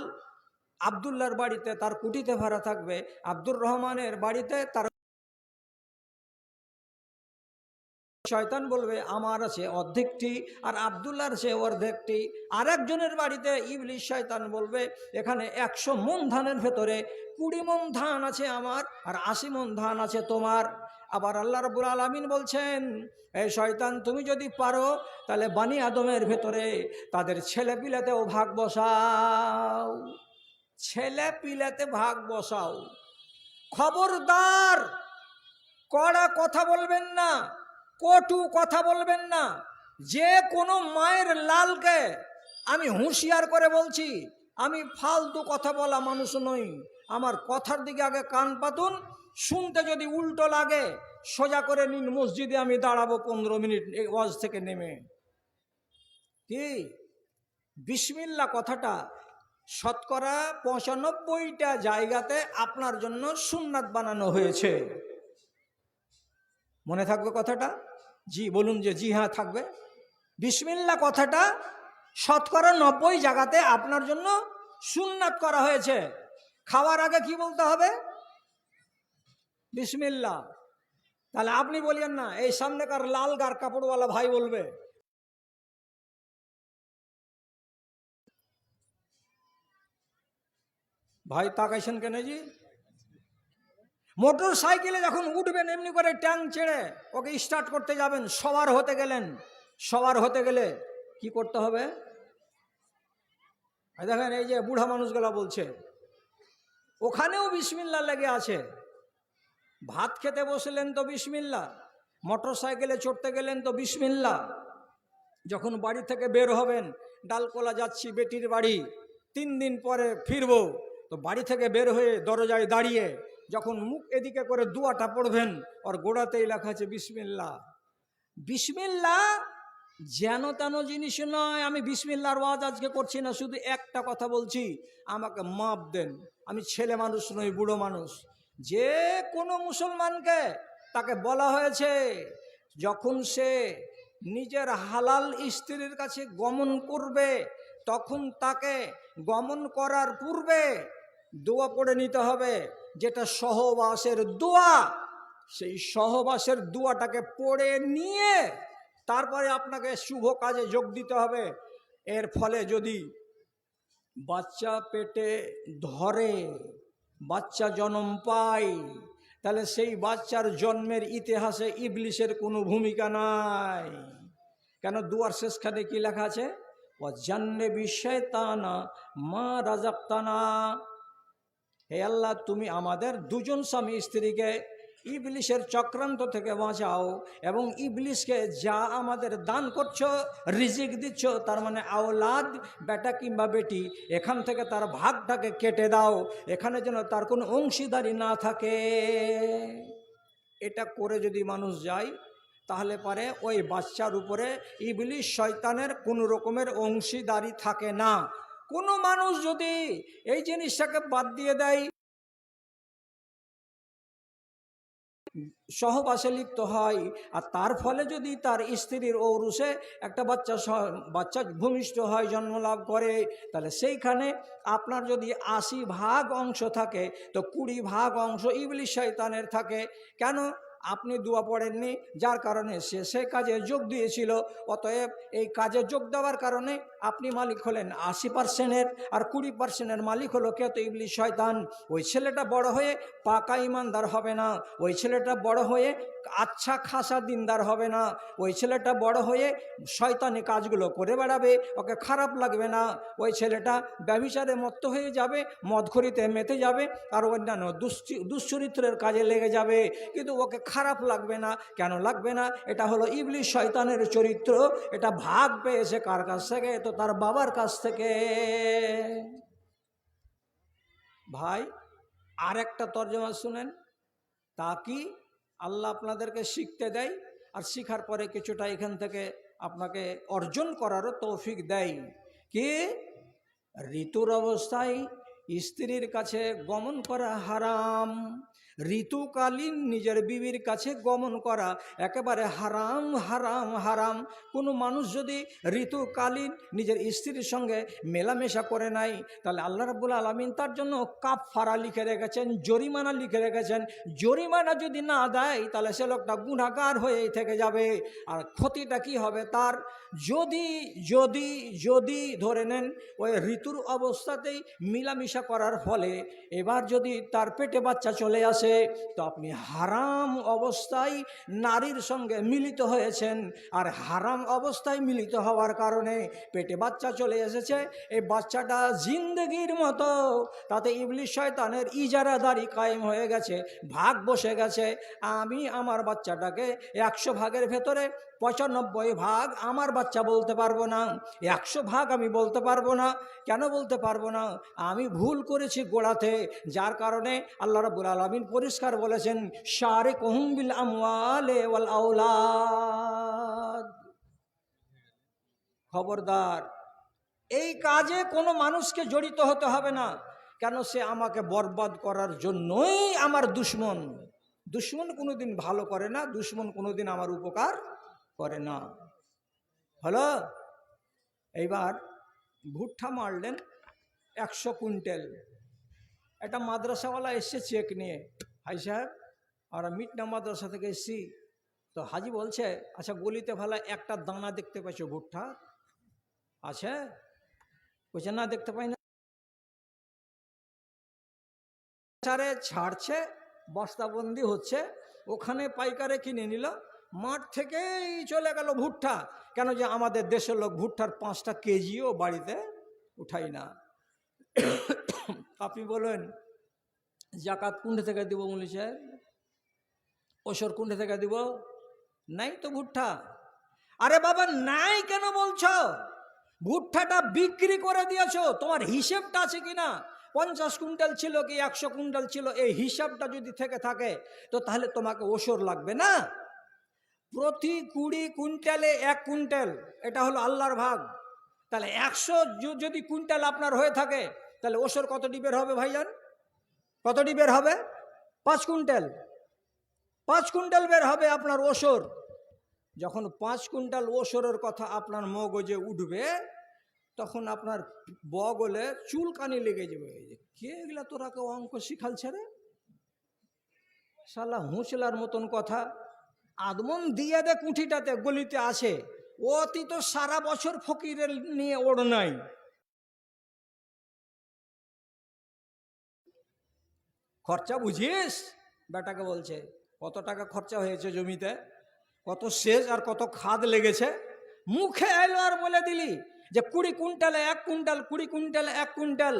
আবদুল্লাহর বাড়িতে তার কুঠিতে ভরা থাকবে, আব্দুর রহমানের বাড়িতে তার শয়তান বলবে আমার আছে অর্ধেকটি আর আবদুল্লাহর সে অর্ধেকটি। আরেকজনের বাড়িতে ইবলিশ শয়তান বলবে এখানে 100 মণ ধানের ভেতরে 20 মণ ধান আছে আমার আর 80 মণ ধান আছে তোমার। আবার আল্লাহ রাব্বুল আলামিন বলছেন, এই শয়তান তুমি যদি পারো তাহলে বানি আদমের ভেতরে তাদের ছেলে পিলেতেও ভাগ বসাও, ছেলে পিলেতে ভাগ বসাও। খবরদার কড়া কথা বলবেন না, কটু কথা বলবেন না। যে কোনো মায়ের লালকে আমি হুঁশিয়ার করে বলছি, আমি ফালতু কথা বলা মানুষ নই। আমার কথার দিকে আগে কান পাতুন, শুনতে যদি উল্টো লাগে সোজা করে নিন, মসজিদে আমি দাঁড়াবো 15 মিনিট এই ওয়াজ থেকে নেমে। কি বিসমিল্লাহ কথাটা শতকরা 95টা জায়গাতে আপনার জন্য সুন্নাত বানানো হয়েছে। মনে থাকবে কথাটা? জি বলুন যে জি হ্যাঁ থাকবে। বিসমিল্লাহ কথাটা শতকরা 90 জায়গাতে আপনার জন্য সুন্নাত করা হয়েছে। খাওয়ার আগে কি বলতে হবে? বিসমিল্লাহ। তাহলে আপনি বলিয়েন না এই সামনেকার লাল গার কাপড়ওয়ালা ভাই বলবে, ভাই তাকাইছেন কেন জি? মোটর সাইকেলে যখন উঠবেন এমনি করে ট্যাং ছেড়ে ওকে স্টার্ট করতে যাবেন, সবার হতে গেলে কি করতে হবে? দেখেন এই যে বুড়া মানুষগুলা বলছে, ওখানেও বিসমিল্লাহ লেগে আছে। ভাত খেতে বসলেন তো বিসমিল্লাহ, মোটর সাইকেলে চড়তে গেলেন তো বিসমিল্লাহ, যখন বাড়ি থেকে বের হবেন, ডালকোলা যাচ্ছি বেটির বাড়ি 3 দিন পরে ফিরবো, তো বাড়ি থেকে বের হয়ে দরজায় দাঁড়িয়ে যখন মুখ এদিকে করে দুয়াটা পড়বেন ওর গোড়াতেই লেখা আছে বিসমিল্লাহ। বিসমিল্লাহ যেন তেন জিনিস নয়। আমি বিসমিল্লাহর ওয়াজ আজকে করছি না, শুধু একটা কথা বলছি, আমাকে মাপ দেন, আমি ছেলে মানুষ নই, বুড়ো মানুষ। যে কোনো মুসলমানকে তাকে বলা হয়েছে যখন সে নিজের হালাল স্ত্রীর কাছে গমন করবে তখন তাকে গমন করার পূর্বে দোয়া পড়ে নিতে হবে, যেটা সহবাসের দোয়া। সেই সহবাসের দোয়াটাকে পড়ে নিয়ে তারপরে আপনাকে শুভ কাজে যোগ দিতে হবে। এর ফলে যদি বাচ্চা পেটে ধরে, বাচ্চা জন্ম পায়, তাহলে সেই বাচ্চার জন্মের ইতিহাসে ইবলিশের কোনো ভূমিকা নাই। কেন? দুয়ার শেষখানে কি লেখা আছে? ওয়াজান্নিবি শাইতানা মা রাযাকতানা। হে আল্লাহ, তুমি আমাদের দুজন স্বামী স্ত্রীকে ইবলিশের চক্রান্ত থেকে বাঁচাও এবং ইবলিশকে যা আমাদের দান করছো, রিজিক দিচ্ছ, তার মানে আওলাদ, বেটা কিংবা বেটি, এখান থেকে তার ভাগটাকে কেটে দাও, এখানে যেন তার কোনো অংশীদারি না থাকে। এটা করে যদি মানুষ যায় তাহলে পারে ওই বাচ্চার উপরে ইবলিশ শয়তানের কোনো রকমের অংশীদারি থাকে না। কোনো মানুষ যদি এই জিনিসটাকে বাদ দিয়ে দেয়, সহবাসে লিপ্ত হয়, আর তার ফলে যদি তার স্ত্রীর ঔরসে একটা বাচ্চা ভূমিষ্ঠ হয়, জন্মলাভ করে, তাহলে সেইখানে আপনার যদি 80 ভাগ অংশ থাকে তো 20 ভাগ অংশ ইবলিশ শয়তানের থাকে। কেন? আপনি দোয়া পড়েননি, যার কারণে সে কাজে যোগ দিয়েছিল। অতএব এই কাজে যোগ দেওয়ার কারণে আপনি মালিক হলেন 80%-এর, আর 20%-এর মালিক হলো কে? তো ইবলিশ শয়তান। ওই ছেলেটা বড় হয়ে পাকা ইমানদার হবে না, ওই ছেলেটা বড় হয়ে আচ্ছা খাসা দিনদার হবে না, ওই ছেলেটা বড় হয়ে শয়তানি কাজগুলো করে বেড়াবে, ওকে খারাপ লাগবে না। ওই ছেলেটা ব্যভিচারে মত্ত হয়ে যাবে, মদখড়িতে মেতে যাবে, আর অন্যান্য দুশ্চরিত্রের কাজে লেগে যাবে, কিন্তু ওকে খারাপ লাগবে না। কেন লাগবে না? এটা হলো ইবলিশ শয়তানের চরিত্র। এটা ভাগ পেয়েছে কার কাছ থেকে? তো তার বাবার কাছ থেকে। ভাই আর একটা তর্জমা শুনেন, তা কি আল্লাহ আপনাদেরকে শিখতে দেয়, আর শিখার পরে কিছুটা এখান থেকে আপনাকে অর্জন করারও তৌফিক দেয়। কি ঋতুর অবস্থায় স্ত্রীর কাছে গমন করা হারাম, ঋতুকালীন নিজের বিবির কাছে গমন করা একেবারে হারাম হারাম হারাম। কোনো মানুষ যদি ঋতুকালীন নিজের স্ত্রীর সঙ্গে মেলামেশা করে নাই, তাহলে আল্লাহ রাব্বুল আলামিন তার জন্য কাফফারা লিখে রেখেছেন, জরিমানা লিখে রেখেছেন। জরিমানা যদি না দেয় তাহলে সে লোকটা গুনাহগার হয়েই থেকে যাবে। আর ক্ষতিটা কি হবে তার? যদি যদি যদি ধরে নেন ওই ঋতুর অবস্থাতেই মিলামিশা করার ফলে এবার যদি তার পেটে বাচ্চা চলে আসে, তো আপনি হারাম অবস্থায় নারীর সঙ্গে মিলিত হয়েছেন। আর হারাম অবস্থায় মিলিত হওয়ার কারণে পেটে বাচ্চা চলে এসেছে, এই বাচ্চাটা জিন্দগির মতো তাতে ইবলিশ শয়তানের ইজারাদারি কায়েম হয়ে গেছে, ভাগ বসে গেছে। আমি আমার বাচ্চাটাকে 100 ভাগের ভেতরে 95 ভাগ আমার বাচ্চা বলতে পারবো না, 100 ভাগ আমি বলতে পারবো না। কেন বলতে পারবো না? আমি ভুল করেছি গোড়াতে, যার কারণে আল্লাহ রাব্বুল আলামিন পরিষ্কার বলেছেন, শারিকুহুম বিল আমওয়ালি ওয়াল আওলাদ। খবরদার, এই কাজে কোনো মানুষকে জড়িত হতে হবে না। কেন? সে আমাকে বরবাদ করার জন্যই আমার দুশ্মন। দুশ্মন কোনোদিন ভালো করে না, দুশ্মন কোনোদিন আমার উপকার করে না। হলো? এইবার ভুট্টা মারলেন 100 কুইন্টাল। একটা মাদ্রাসাওয়ালা এসছে চেক নিয়ে, হাই সাহেব আমরা মিটনা মাদ্রাসা থেকে এসছি। তো হাজি বলছে, আচ্ছা গলিতে ভালো একটা দানা দেখতে পাচ্ছ ভুট্টা আছে? বলছে না, দেখতে পাই না। ছাড়ছে, বস্তাবন্দি হচ্ছে, ওখানে পাইকারে কিনে নিল, মাঠ থেকেই চলে গেল ভুট্টা। কেন? যে আমাদের দেশের লোক ভুট্টার 5টা কেজিও বাড়িতে উঠাই না। আপনি বলেন জাকাত কুণ্ঠে থেকে দিব? মৌলভী সাহেব ওসর কুণ্ঠে থেকে দিব? নাই তো ভুট্টা। আরে বাবা নাই কেন বলছো? ভুট্টাটা বিক্রি করে দিয়েছো, তোমার হিসেবটা আছে কিনা? 50 কুইন্টাল ছিল কি 100 কুইন্টাল ছিল, এই হিসাবটা যদি থেকে থাকে তো তাহলে তোমাকে ওসর লাগবে না। প্রতি 20 কুইন্টালে 1 কুইন্টাল, এটা হলো আল্লাহর ভাগ। তাহলে 100 যদি কুইন্টাল আপনার হয়ে থাকে, তাহলে ওসর কতটি বের হবে ভাইজান? কতটি বের হবে? 5 কুইন্টাল। 5 কুইন্টাল বের হবে আপনার ওসর। যখন 5 কুইন্টাল ওসরের কথা আপনার মগজে উঠবে, তখন আপনার বগলে চুলকানি লেগে যাবে। কে এগুলা তোরা কেউ অঙ্ক শিখালছে রে? শালা হুঁচলার মতন কথা। আদমন দিয়ে দে কুঠিটাতে গলিতে আসে, অতি তো সারা বছর ফকিরের নিয়ে ওড় নাই। খরচা বুঝিস? বেটাকে বলছে কত টাকা খরচা হয়েছে জমিতে, কত সেচ আর কত খাদ লেগেছে। মুখে এলো আর বলে দিলি যে 20 কুইন্টালে 1 কুইন্টাল, 20 কুইন্টালে 1 কুইন্টাল।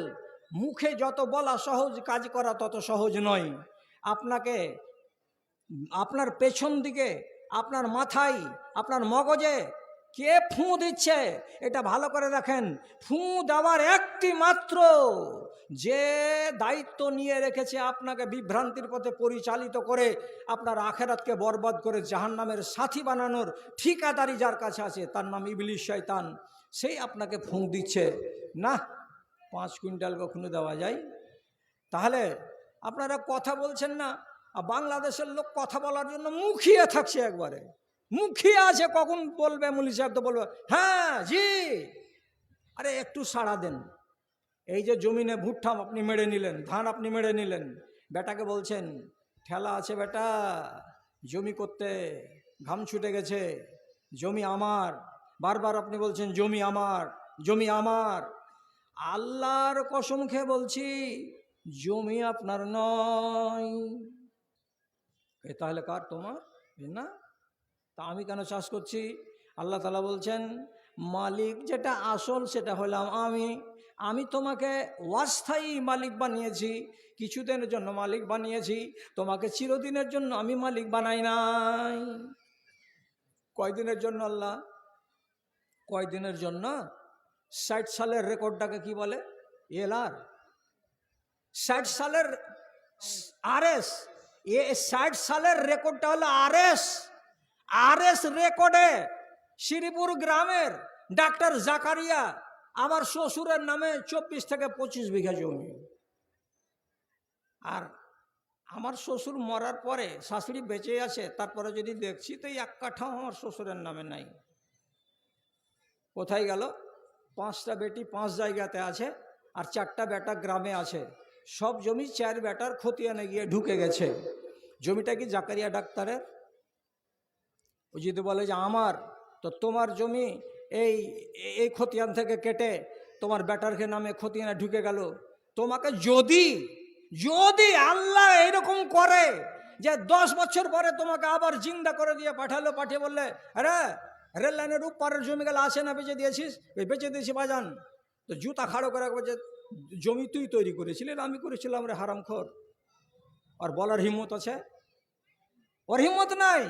মুখে যত বলা সহজ, কাজ করা তত সহজ নয়। আপনাকে আপনার পেছন দিকে, আপনার মাথায়, আপনার মগজে কে ফুঁ দিচ্ছে এটা ভালো করে দেখেন। ফুঁ দেওয়ার একটি মাত্র যে দায়িত্ব নিয়ে রেখেছে আপনাকে বিভ্রান্তির পথে পরিচালিত করে আপনার আখেরাতকে বরবাদ করে জাহান্নামের সাথী বানানোর ঠিকাদারি যার কাছে আছে, তার নাম ইবলিশ শয়তান। সেই আপনাকে ফুঁ দিচ্ছে। না, 5 কুইন্টাল কখনো দেওয়া যায়? তাহলে আপনারা কথা বলছেন না। বাংলাদেশের লোক কথা বলার জন্য মুখিয়ে থাকছে, একবারে মুখিয়ে আছে। কখন বলবে মৌলভী সাহেব? তো বলবে হ্যাঁ জি। আরে একটু সাড়া দেন। এই যে জমিনে ভুট্টা আপনি মেরে নিলেন, ধান আপনি মেরে নিলেন, বেটাকে বলছেন ঠেলা আছে বেটা, জমি করতে ঘাম ছুটে গেছে, জমি আমার। বারবার আপনি বলছেন জমি আমার, জমি আমার। আল্লাহর কসম খেয়ে বলছি জমি আপনার নয়। তাহলে কার? তোমার না? তা আমি কেন চাষ করছি? আল্লাহ তাআলা বলছেন মালিক যেটা আসল সেটা হলাম আমি। আমি তোমাকে অস্থায়ী মালিক বানিয়েছি, কিছুদিনের জন্য মালিক বানিয়েছি, তোমাকে চিরদিনের জন্য আমি মালিক বানাই নাই। কয়দিনের জন্য আল্লাহ? কয়দিনের জন্য? 60 সালের রেকর্ডটাকে কি বলে? এলআর। 60 সালের আরএস, এ 60 সালের রেকর্ডটা হলো আরএস রেকর্ডে শ্রীপুর গ্রামের ডাক্তার জাকারিয়া আমার শ্বশুরের নামে 24 থেকে 25 বিঘা জমি। আর আমার শ্বশুর মরার পরে শাশুড়ি বেঁচে আছে, তারপরে যদি দেখছি তো 1 কাঠাও আমার শ্বশুরের নামে নাই। কোথায় গেল? 5টা বেটি 5 জায়গাতে আছে, আর 4টা বেটা গ্রামে আছে। সব জমি 4 বেটার খতিয়ানে গিয়ে ঢুকে গেছে। জমিটা কি জাকারিয়া ডাক্তারের? ও যদি বলে যে আমার, তো তোমার জমি এই খতিয়ান থেকে কেটে তোমার বেটার নামে খতিয়ানে ঢুকে গেল। তোমাকে যদি আল্লাহ এরকম করে যে 10 বছর পরে তোমাকে আবার জিন্দা করে দিয়ে পাঠিয়ে বললে, আরে রেল লাইনের উপরের জমি গেলে আসে না, বেঁচে দিয়েছিস? বেঁচে দিয়েছি বাজান। তো জুতা খাড়ো করে বলছে, জমি তুই তৈরি করেছিলি না আমি করেছিলাম রে হারামখোর? আর বলার হিম্মত আছে? ওর হিম্মত নাই।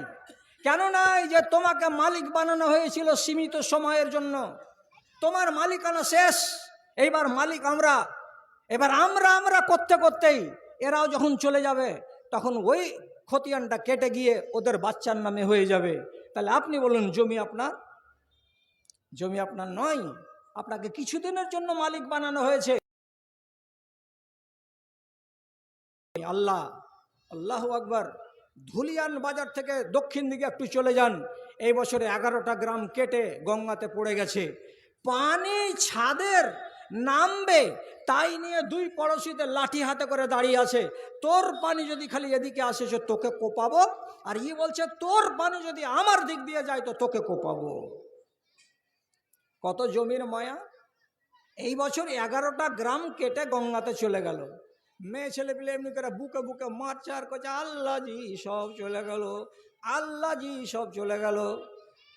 কেন নাই? যে তোমাকে মালিক বানানো হয়েছিল সীমিত সময়ের জন্য। তোমার মালিকানা শেষ, এইবার মালিক আমরা। এবার আমরা করতেই এরাও যখন চলে যাবে, তখন ওই খতিয়ানটা কেটে গিয়ে ওদের বাচ্চার নামে হয়ে যাবে। তাহলে আপনি বলুন, জমি আপনার নয়, আপনাকে কিছুদিনের জন্য মালিক বানানো হয়েছে। আল্লাহু আকবার। ধুলিয়ান বাজার থেকে দক্ষিণ দিকে একটু চলে যান, এই বছরে 11টা গ্রাম কেটে গঙ্গাতে পড়ে গেছে। পানি ছাদের নামবে তাই নিয়ে 2 পড়োশিতে লাঠি হাতে করে দাঁড়িয়ে আছে। তোর পানি যদি খালি এদিকে আসে সে তোকে কোপাবো, আর বলছে তোর পানি যদি আমার দিক দিয়ে যায় তো তোকে কোপাবো। কত জমির মায়া! এই বছর 11টা গ্রাম কেটে গঙ্গাতে চলে গেল। মেয়ে ছেলে পেলে এমনি করে বুকে বুকে মারছে আর করছে, আল্লাহ জি সব চলে গেল, আল্লাহ জি সব চলে গেল।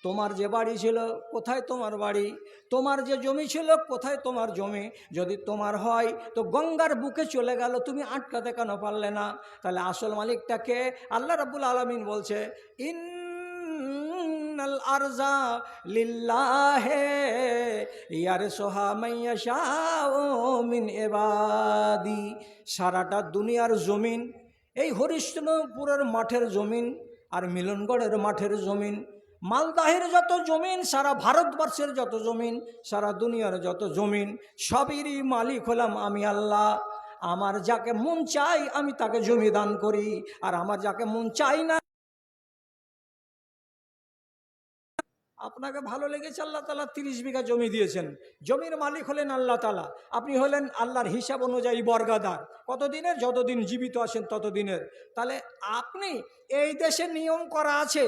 তোমার যে বাড়ি ছিল কোথায় তোমার বাড়ি? তোমার যে জমি ছিল কোথায় তোমার জমি? যদি তোমার হয় তো গঙ্গার বুকে চলে গেল, তুমি আটকাতে কেন পারলে না? তাহলে আসল মালিকটাকে আল্লাহ রাব্বুল আলামিন বলছে, ইন্নাল আরজা লিল্লাহি ইয়ারসুহা মাইয়াশাউ মিন ইবাদি। সারাটা দুনিয়ার জমিন, এই হরিশ্চন্দ্রপুরের মাঠের জমিন আর মিলনগড়ের মাঠের জমিন, মালদাহের যত জমিন, সারা ভারতবর্ষের যত জমিন, সারা দুনিয়ার যত জমিন, সবেরই মালিক হলাম আমি আল্লাহ। আমার যাকে মন চাই আমি তাকে জমি দান করি, আর আমার যাকে মন চাই না। আপনাকে ভালো লেগেছে, আল্লাহ তাআলা 30 বিঘা জমি দিয়েছেন, জমির মালিক হলেন আল্লাহ তাআলা, আপনি হলেন আল্লাহর হিসাব অনুযায়ী বর্গাদার। কতদিনের? যতদিন জীবিত আছেন ততদিনের। তাহলে আপনি, এই দেশে নিয়ম করা আছে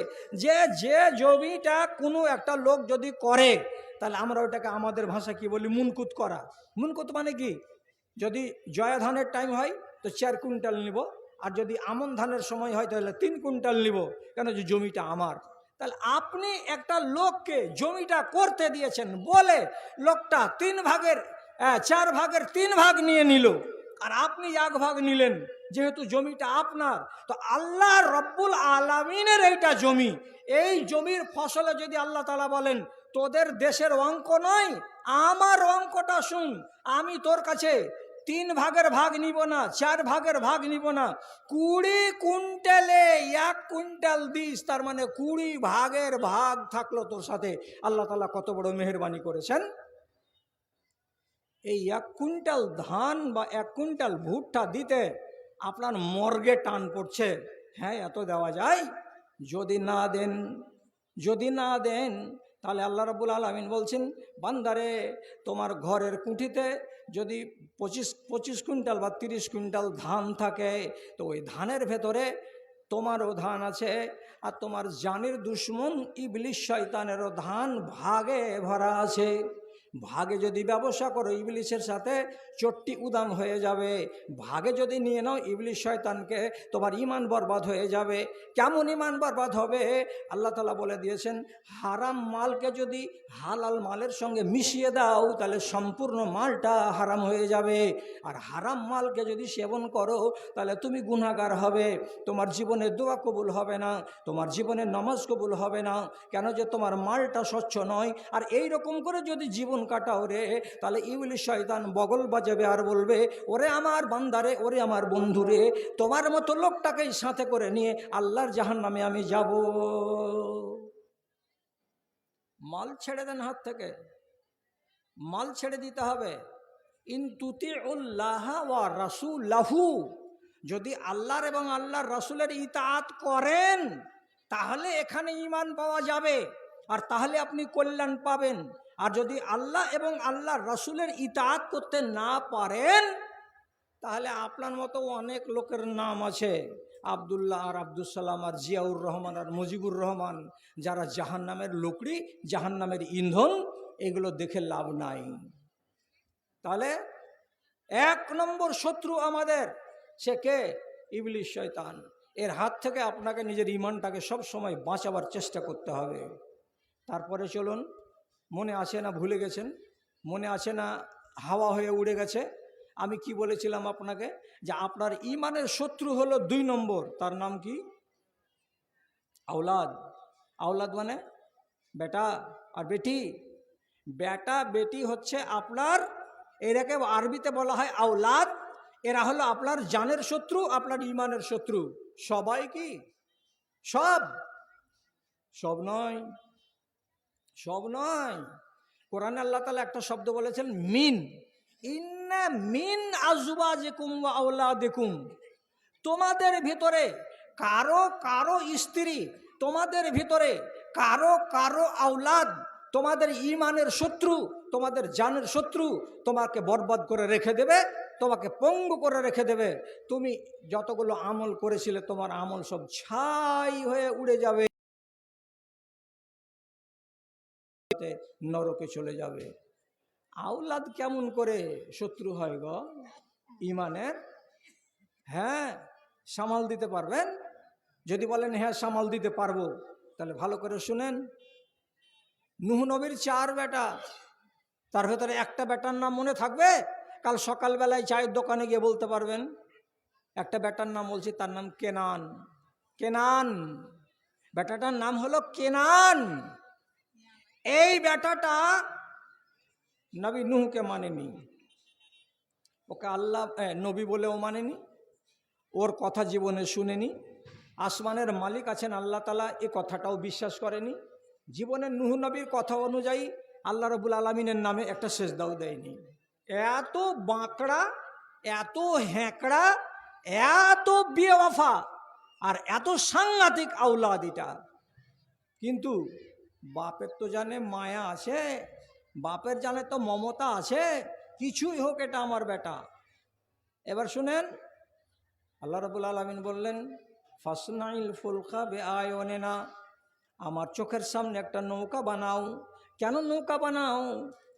যে জমিটা কোনো একটা লোক যদি করে, তাহলে আমরা ওটাকে আমাদের ভাষা কি বলি? মুনকুত করা। মুনকুত মানে কি? যদি জয়া ধানের টাইম হয় তো 4 কুইন্টাল নিব, আর যদি আমন ধানের সময় হয় তাহলে 3 কুইন্টাল নিব, কেন? যে জমিটা আমার। তাহলে আপনি একটা লোককে জমিটা করতে দিয়েছেন বলে লোকটা 4 ভাগের 3 ভাগ নিয়ে নিল, আর আপনি 1 ভাগ নিলেন। যেহেতু জমিটা আপনার, তো আল্লাহ রব্বুল আলামিনের এইটা জমি। এই জমির ফসলে যদি আল্লাহ তাআলা বলেন, তোদের দেশের অঙ্ক নয়, আমার অঙ্কটা শুন, আমি তোর কাছে 3 ভাগের ভাগ নিব না, 4 ভাগের ভাগ নিব না, 20 কুইন্টালে 1 কুইন্টাল দিস, তার মানে 20 ভাগের ভাগ থাকলো তোর সাথে। আল্লাহ তাআলা কত বড় মেহেরবানি করেছেন। এই 1 কুইন্টাল ধান বা 1 কুইন্টাল ভুট্টা দিতে আপনার মর্গে টান পড়ছে। হ্যাঁ, এত দেওয়া যায়? যদি না দেন তাহলে আল্লাহ রাব্বুল আলামিন বলছেন, বান্দারে তোমার ঘরের কুঠিতে যদি 25 কুইন্টাল বা 30 কুইন্টাল ধান থাকে, তো ওই ধানের ভেতরে তোমারও ধান আছে, আর তোমার জানের দুশ্মন ইবলিশ শয়তানেরও ধান ভাগে ভরা আছে। ভাগে যদি ব্যবসা করো ইবলিশের সাথে, চট্টি উদাম হয়ে যাবে। ভাগে যদি নিয়ে নাও ইবলিশ শয়তানকে, তোমার ঈমান বরবাদ হয়ে যাবে। কেমন ঈমান বরবাদ হবে? আল্লাহ তাআলা বলে দিয়েছেন, হারাম মালকে যদি হালাল মালের সঙ্গে মিশিয়ে দাও তাহলে সম্পূর্ণ মালটা হারাম হয়ে যাবে। আর হারাম মালকে যদি সেবন করো তাহলে তুমি গুনাহগার হবে, তোমার জীবনে দোয়া কবুল হবে না, তোমার জীবনে নামাজ কবুল হবে না। কেন? যে তোমার মালটা স্বচ্ছ নয়। আর এই রকম করে যদি জীবন কাটাও রে। তাহলে ইবলিস শয়তান বগল বাজাবে আর বলবে, ওরে আমার বান্দারে, ওরে আমার বন্ধুরে, তোমার মতো লোকটাকেই সাথে করে নিয়ে আল্লাহর জাহান্নামে আমি যাব। মাল ছেড়ে দেন হাত থেকে, মাল ছেড়ে দিতে হবে। ইন তুতিউল্লাহ ওয়া রাসূলাহু, যদি আল্লাহর এবং আল্লাহর রাসূলের ইতাআত করেন তাহলে এখানে ঈমান পাওয়া যাবে, আর তাহলে আপনি কল্যাণ পাবেন। আর যদি আল্লাহ এবং আল্লাহর রাসূলের ইতাআত করতে না পারেন তাহলে আপনার মতো অনেক লোকের নাম আছে, আব্দুল্লাহ আর আব্দুল সালাম আর জিয়াউর রহমান আর মুজিবুর রহমান, যারা জাহান্নামের লকড়ি, জাহান্নামের ইন্ধন, এগুলো দেখে লাভ নাই। তাহলে 1 নম্বর শত্রু আমাদের, সে কে? ইবলিস শয়তান। এর হাত থেকে আপনাকে নিজের ঈমানটাকে সব সময় বাঁচাবার চেষ্টা করতে হবে। তারপরে চলুন, মনে আছে না ভুলে গেছেন? মনে আছে না হাওয়া হয়ে উড়ে গেছে? আমি কি বলেছিলাম আপনাকে? যে আপনার ঈমানের শত্রু হলো 2 নম্বর, তার নাম কি? আওলাদ। আওলাদ মানে বেটা আর বেটি। বেটা বেটি হচ্ছে আপনার, এরাকে আরবিতে বলা হয় আওলাদ। এরা হলো আপনার জানের শত্রু, আপনার ঈমানের শত্রু। সবাই কি? সব? সব নয়, সব নয়। কোরআনে আল্লাহ তাআলা একটা শব্দ বলেছেন মিন, ইন্না মিন আজওয়াজিকুম ওয়া আওলাদিকুম। তোমাদের ভিতরে কারো কারো স্ত্রী, তোমাদের ভিতরে কারো কারো আওলাদ, তোমাদের ঈমানের শত্রু, তোমাদের জানের শত্রু, তোমাকে বরবাদ করে রেখে দেবে, তোমাকে পঙ্গু করে রেখে দেবে। তুমি যতগুলো আমল করেছিলে তোমার আমল সব ছাই হয়ে উড়ে যাবে, নরকে চলে যাবে। আওলাদ কেমন করে শত্রু হয় গো ঈমানের? হ্যাঁ, সামাল দিতে পারবেন? যদি বলেন হ্যাঁ সামাল দিতে পারবো, তাহলে ভালো করে শুনেন। নূহ নবীর 4 বেটা, তার ভেতরে একটা বেটার নাম মনে থাকবে? কাল সকালবেলায় চায়ের দোকানে গিয়ে বলতে পারবেন। একটা বেটার নাম বলছি, তার নাম কেনান। কেনান, বেটাটার নাম হলো কেনান। এই বেটাটা নবী নূহকে মানেনি, ওকে আল্লাহ নবী বলেও মানেনি, ওর কথা জীবনে শুনেনি। আসমানের মালিক আছেন আল্লাহ তাআলা, এ কথাটাও বিশ্বাস করেনি। জীবনের নূহ নবীর কথা অনুযায়ী আল্লাহ রাব্বুল আলামিনের নামে একটা সেজদাও দেয়নি। এত বাঁকড়া, এত হ্যাঁকড়া, এত বেওয়াফা আর এত সাংঘাতিক আওলাদ এটা। কিন্তু বাপের তো জানে মায়া আছে, বাপের জানে তো মমতা আছে, কিছুই হোক এটা আমার বেটা। এবার শুনেন, আল্লাহ রাব্বুল আলামিন বললেন ফাসনাইল ফুলকা বিআয়ুনিনা, আমার চোখের সামনে একটা নৌকা বানাও। কেন নৌকা বানাও?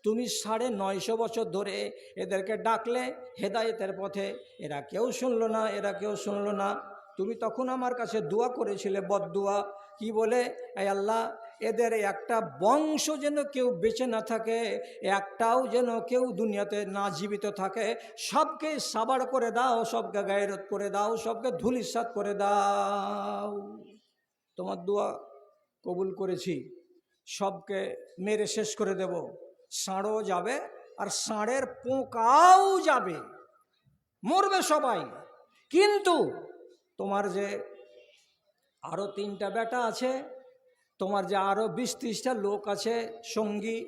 তুমি 950 বছর ধরে এদেরকে ডাকলে হেদায়েতের পথে, এরা কেউ শুনলো না, এরা কেউ শুনলো না। তুমি তখন আমার কাছে দোয়া করেছিলে, বদদুয়া, কি বলে? এই আল্লাহ, এদের একটা বংশ যেন কেউ বেঁচে না থাকে, একটাও যেন কেউ দুনিয়াতে না জীবিত থাকে, সবকে সাবার করে দাও, সবকে গায়রত করে দাও, সবকে ধুলিসাৎ করে দাও। তোমার দোয়া কবুল করেছি, সবকে মেরে শেষ করে দেব। ষাঁড়ও যাবে আর ষাঁড়ের পোকাও যাবে, মরবে সবাই। কিন্তু তোমার যে আরও 3টা বেটা আছে, তোমার যে আরও 20-30টা লোক আছে সঙ্গী,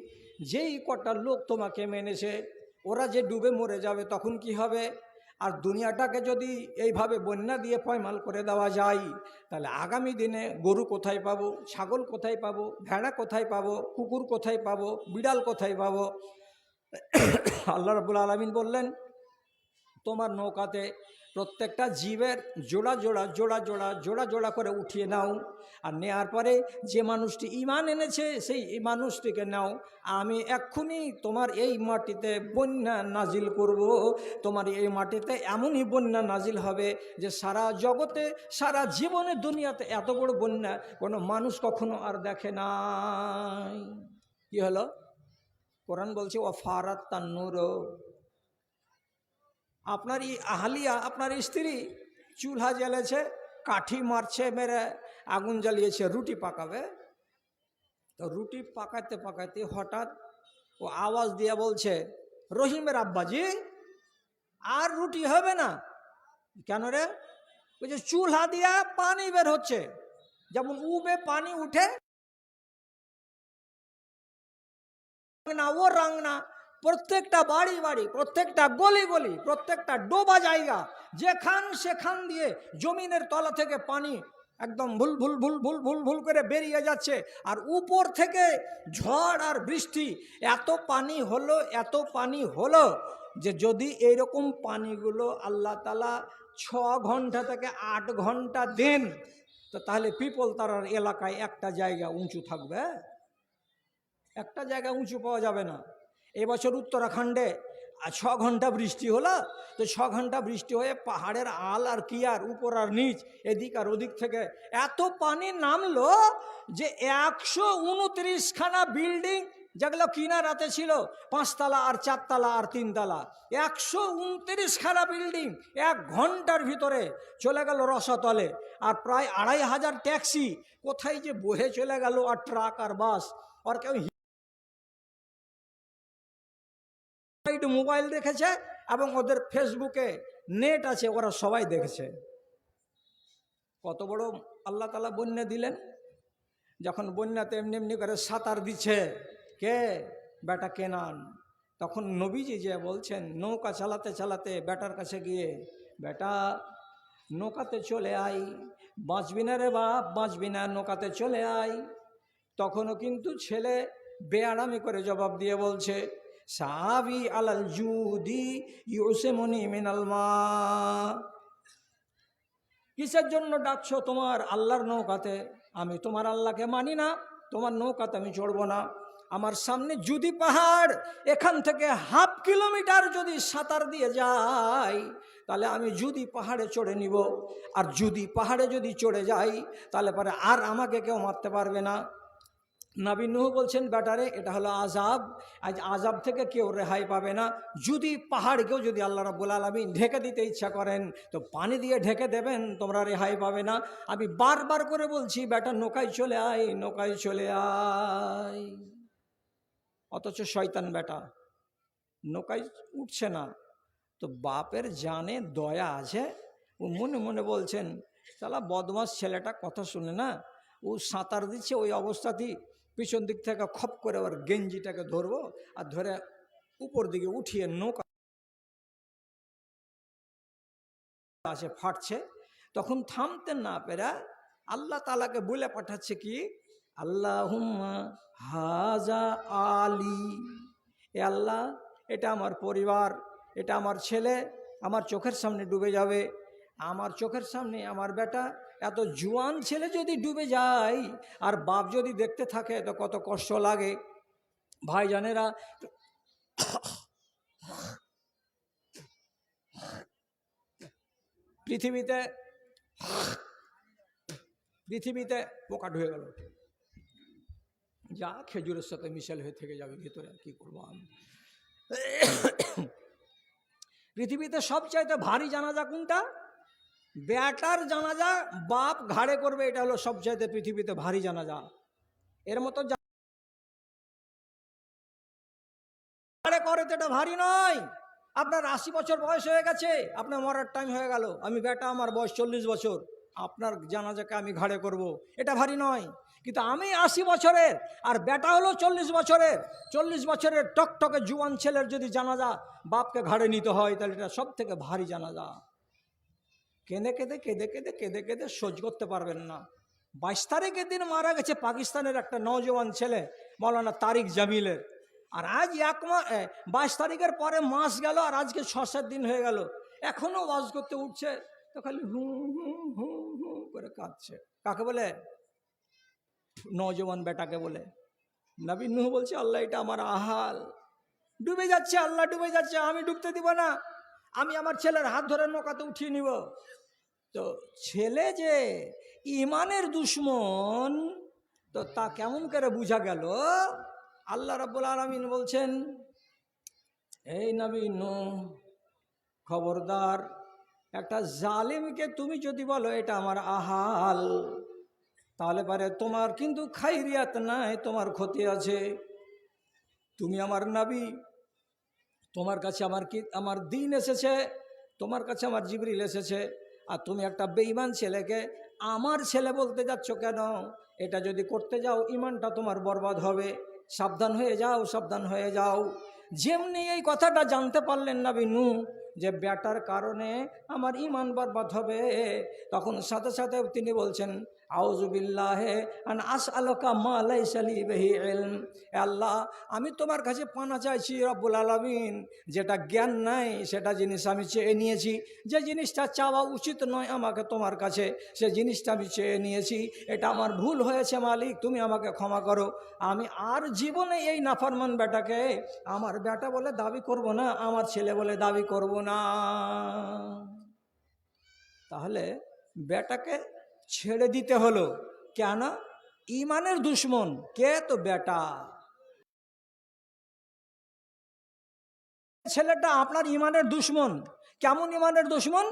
যেই কটা লোক তোমাকে মেনেছে, ওরা যে ডুবে মরে যাবে তখন কি হবে? আর দুনিয়াটাকে যদি এইভাবে বন্যা দিয়ে পয়মাল করে দেওয়া যায়, তাহলে আগামী দিনে গরু কোথায় পাবো, ছাগল কোথায় পাবো, ভেড়া কোথায় পাবো, কুকুর কোথায় পাবো, বিড়াল কোথায় পাবো? আল্লাহ রাব্বুল আলামিন বললেন তোমার নৌকাতে প্রত্যেকটা জীবের জোড়া জোড়া জোড়া জোড়া জোড়া জোড়া করে উঠিয়ে নাও, আর নেওয়ার পরে যে মানুষটি ঈমান এনেছে সেই মানুষটিকে নাও। আমি এক্ষুনি তোমার এই মাটিতে বন্যা নাজিল করব। তোমার এই মাটিতে এমনই বন্যা নাজিল হবে যে সারা জগতে, সারা জীবনে, দুনিয়াতে এত বড় বন্যা কোনো মানুষ কখনো আর দেখে নাই। কি হলো? কোরআন বলছে ওয়াফারাত তান্নুর, আপনার আহলিয়া, আপনার স্ত্রী চুলহা জ্বালেছে, কাঠি মারছে, মেরে আগুন জ্বালিয়েছে, রুটি পাকাবে। তো রুটি পাকাতে পাকাতে হঠাৎ ও আওয়াজ দিয়ে বলছে, রহিমের আব্বাজি আর রুটি হবে না। কেন রে? বলছে চুলহা দিয়া পানি বের হচ্ছে, যেমন উবে পানি উঠে না, ও রং না। প্রত্যেকটা বাড়ি বাড়ি, প্রত্যেকটা গলি গলি, প্রত্যেকটা ডোবা জায়গা, যেখান সেখান দিয়ে জমিনের তলা থেকে পানি একদম ভুল ভুল ভুল ভুল ভুল ভুল করে বেরিয়ে যাচ্ছে। আর উপর থেকে ঝড় আর বৃষ্টি, এত পানি হলো, এত পানি হলো যে যদি এইরকম পানিগুলো আল্লাহ তাআলা 6 ঘন্টা থেকে 8 ঘন্টা দেন, তো তাহলে পিপল তারার এলাকায় একটা জায়গা উঁচু থাকবে? একটা জায়গা উঁচু পাওয়া যাবে না। এবছর উত্তরাখণ্ডে 6 ঘন্টা বৃষ্টি হলো, তো 6 ঘন্টা বৃষ্টি হয়ে পাহাড়ের আল আর কিয়ার, উপর আর নিচ, এদিক আর ওদিক থেকে এত পানি নামলো যে 129খানা বিল্ডিং, যেগুলো কিনারাতে ছিল 5 তলা আর 4 তলা আর 3 তলা, 129খানা বিল্ডিং 1 ঘন্টার ভিতরে চলে গেল রসাতলে। আর প্রায় 2500 ট্যাক্সি কোথায় যে বহে চলে গেল, আর ট্রাক আর বাস। আর কেউ মোবাইল দেখেছে এবং ওদের ফেসবুকে নেট আছে, ওরা সবাই দেখেছে। কত বড় আল্লাহ তাআলা বন্যা দিলেন। যখন বন্যাতে এমনি এমনি করে সাঁতার দিচ্ছে কে? বেটা কেনান। তখন নবীজি যে বলছেন, নৌকা চালাতে চালাতে বেটার কাছে গিয়ে, বেটা নৌকাতে চলে আই, বাঁচবি না রে বাপ, বাঁচবি না, নৌকাতে চলে আই। তখনও কিন্তু ছেলে বেয়ারামি করে জবাব দিয়ে বলছে, সাহাবি আলাল জুদি ইউসিমুনি মিনাল মা। কিসের জন্য ডাকছো তোমার আল্লাহর নৌকাতে? আমি তোমার আল্লাহকে মানি না, তোমার নৌকাতে আমি চড়বো না। আমার সামনে জুদি পাহাড়, এখান থেকে হাফ কিলোমিটার যদি সাঁতার দিয়ে যাই, তাহলে আমি জুদি পাহাড়ে চড়ে নিব। আর জুদি পাহাড়ে যদি চড়ে যাই, তাহলে পরে আর আমাকে কেউ মারতে পারবে না। নবী নূহ বলছেন, বেটারে এটা হলো আযাব, আজ আযাব থেকে কেউ রেহাই পাবে না। যদি পাহাড়কেও যদি আল্লাহ রাব্বুল আলামিন ঢেকে দিতে ইচ্ছা করেন, তো পানি দিয়ে ঢেকে দেবেন, তোমরা রেহাই পাবে না। আমি বারবার করে বলছি, বেটা নৌকায় চলে আয়, নৌকায় চলে আয়। অথচ শয়তান বেটা নৌকায় উঠছে না। তো বাপের জানে দয়া আছে, ও মনে মনে বলছেন, শালা বদমাস ছেলেটা কথা শুনে না, ও সাঁতার দিচ্ছে, ওই অবস্থাতেই পিছন দিক থেকে খপ করে ওর গেঞ্জিটাকে ধরবো, আর ধরে উপর দিকে উঠিয়ে নৌকা আসে ফাটছে। তখন থামতে না পেরে আল্লাহ তাআলাকে বলে পাঠাচ্ছে কি, আল্লাহুম্মা হাজা আলী, এ আল্লাহ এটা আমার পরিবার, এটা আমার ছেলে, আমার চোখের সামনে ডুবে যাবে। আমার চোখের সামনে আমার বেটা, এত জোয়ান ছেলে যদি ডুবে যায়, আর বাপ যদি দেখতে থাকে, তো কত কষ্ট লাগে। ভাইজানেরা, পৃথিবীতে পোকা ঢুকে গেল, যা খেজুরের সাথে মিশেল হয়ে থেকে যাবে ভিতরে, কি করবো আমি। পৃথিবীতে সবচাইতে ভারী জানাজা কোনটা? বেটার জানাজা বাপ ঘাড়ে করবে, এটা হলো সবচাইতে পৃথিবীতে ভারী জানাজা। এর মতো ঘাড়ে করে তো এটা ভারী নয়। আপনার 80 বছর বয়স হয়ে গেছে, আপনার মরার টাইম হয়ে গেল, আমি বেটা, আমার বয়স 40 বছর, আপনার জানাজাকে আমি ঘাড়ে করব, এটা ভারী নয়। কিন্তু আমি 80 বছরের আর বেটা হলো 40 বছরের, 40 বছরের টকটকে জুয়ান ছেলের যদি জানাজা বাপকে ঘাড়ে নিতে হয়, তাহলে এটা সব থেকে ভারী জানাজা। কেঁদে কেঁদে কেঁদে কেঁদে কেঁদে কেঁদে সহ্য করতে পারবেন না। 22 তারিখের দিন মারা গেছে পাকিস্তানের একটা নওজোয়ান ছেলে, মৌলানা তারিক জামিলের। আর আজ 22 তারিখের পরে মাস গেল, আর আজকে 6-7 দিন হয়ে গেল, এখনো ওয়াজ করতে উঠছে তো খালি হু হু হু হু করে কাঁদছে। কাকে বলে? নওজোয়ান বেটাকে বলে। নবী নূহ বলছে, আল্লাহ এটা আমার আহাল, ডুবে যাচ্ছে, আল্লাহ ডুবে যাচ্ছে, আমি ডুবতে দিব না, আমি আমার ছেলের হাত ধরে নৌকাতে উঠিয়ে নিব। তো ছেলে যে ইমানের দুশ্মন, তো তা কেমন করে বুঝা গেল? আল্লাহ রাব্বুল আলামিন বলছেন, এই নবী নূহ, খবরদার, একটা জালিমকে তুমি যদি বলো এটা আমার আহাল, তাহলে পারে তোমার কিন্তু খাইরিয়াত নাই, তোমার ক্ষতি আছে। তুমি আমার নবী, তোমার কাছে আমার দিন এসেছে, তোমার কাছে আমার জিবরিল এসেছে, আর তুমি একটা বেঈমান ছেলেকে আমার ছেলে বলতে যাচ্ছ কেন? এটা যদি করতে যাও ঈমানটা তোমার বরবাদ হবে। সাবধান হয়ে যাও, সাবধান হয়ে যাও। যেমনি এই কথাটা জানতে পারলেন নবী নূহ যে বেটার কারণে আমার ঈমান বরবাদ হবে, তখন সাথে সাথে তিনি বলছেন, আউযু বিল্লাহি আন আসআলুকা মা লাইসা লি বিহি ইলম। আল্লাহ, আমি তোমার কাছে পানা চাইছি রব্বুল আলামিন, যেটা জ্ঞান নাই সেটা জিনিস আমি চেয়ে নিয়েছি, যে জিনিসটা চাওয়া উচিত নয় আমাকে তোমার কাছে, সে জিনিসটা আমি চেয়ে নিয়েছি। এটা আমার ভুল হয়েছে মালিক, তুমি আমাকে ক্ষমা করো। আমি আর জীবনে এই নাফরমান বেটাকে আমার বেটা বলে দাবি করব না, আমার ছেলে বলে দাবি করব না। তাহলে বেটাকে ছেড়ে দিতে হলো কেন? ঈমানের দুশ্মন কে? তো বেটা। ছেলেটা আপনার ঈমানের দুশ্মন। কেমন ঈমানের দুশ্মন?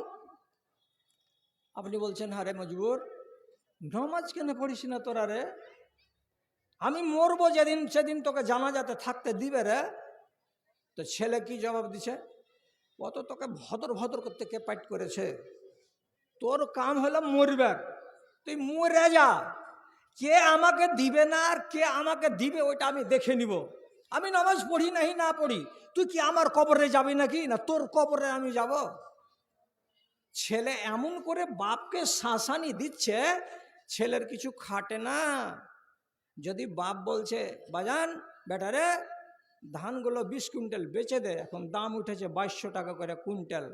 আপনি বলছেন, হারে মজবুর, নমাজ কেন পড়িস না তোরা রে? আমি মরবো যেদিন, সেদিন তোকে জানাজাতে থাকতে দিবে রে? তো ছেলে কি জবাব দিছে? ও তো তোকে ভদর ভদর করতে কে পাইট করেছে? তোর কাম হলো মরবার, তুই মরে যা। কে আমাকে দিবে না আর কে আমাকে দিবে ওইটা আমি দেখে নিব। আমি নামাজ পড়ি নাহি না পড়ি, তুই কি আমার কবরে যাবি নাকি? না তোর কবরে আমি যাব? ছেলে এমন করে বাপকে শাসানি দিচ্ছে, ছেলের কিছু খাটে না। যদি বাপ বলছে, বাজান বেটারে ধানগুলো 20 কুইন্টাল বেচে দে, এখন দাম উঠেছে 2200 টাকা করে কুইন্টাল,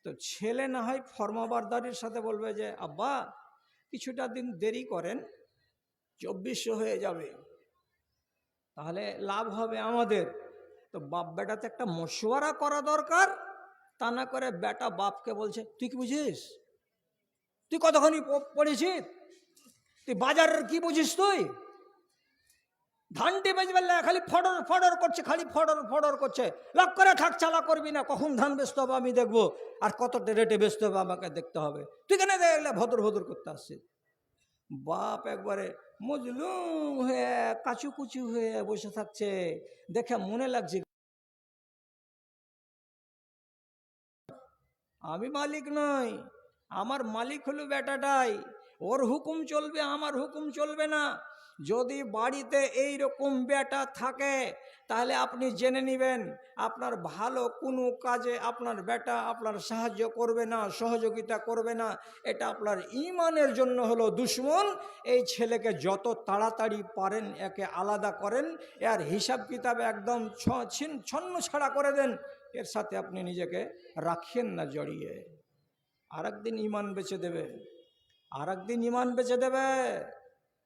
তো ছেলে না হয় ফর্মাবারদারির সাথে বলবে যে আব্বা কিছুটা দিন দেরি করেন, 2400 হয়ে যাবে, তাহলে লাভ হবে আমাদের। তো বাপ বেটাতে একটা মশওয়ারা করা দরকার। তা না করে বেটা বাপকে বলছে, তুই কি বুঝিস? তুই কতখানি পড়েছিস? তুই বাজারের কি বুঝিস? তুই ধানটি বেচবে খালি ফডর ফডর করছে, খালি ফডর ফডর করছে। লক করে থাক, চালা করবি না, কখন ধান বেচতে হবে আমি দেখবো, আর কত রেটে বেচতে হবে আমাকে দেখতে হবে। তুই কেন দেখলে ভদর ভদর করতে আসছিস? বাপ একবারে মজলুম হয়ে কাচু কুচু হয়ে বসে থাকছে। দেখে মনে লাগছে আমি মালিক নই, আমার মালিক হলো বেটাটাই। ওর হুকুম চলবে, আমার হুকুম চলবে না। যদি বাড়িতে এই রকম বেটা থাকে তাহলে আপনি জেনে নেবেন আপনার ভালো কোনো কাজে আপনার বেটা আপনার সাহায্য করবে না, সহযোগিতা করবে না। এটা আপনার ঈমানের জন্য হলো দুশ্মন। এই ছেলেকে যত তাড়াতাড়ি পারেন একে আলাদা করেন, এর হিসাব কিতাবে একদম ছন্ন ছাড়া করে দেন। এর সাথে আপনি নিজেকে রাখেন না জড়িয়ে। আর একদিন ঈমান বেচে দেবে, আর একদিন ঈমান বেচে দেবে।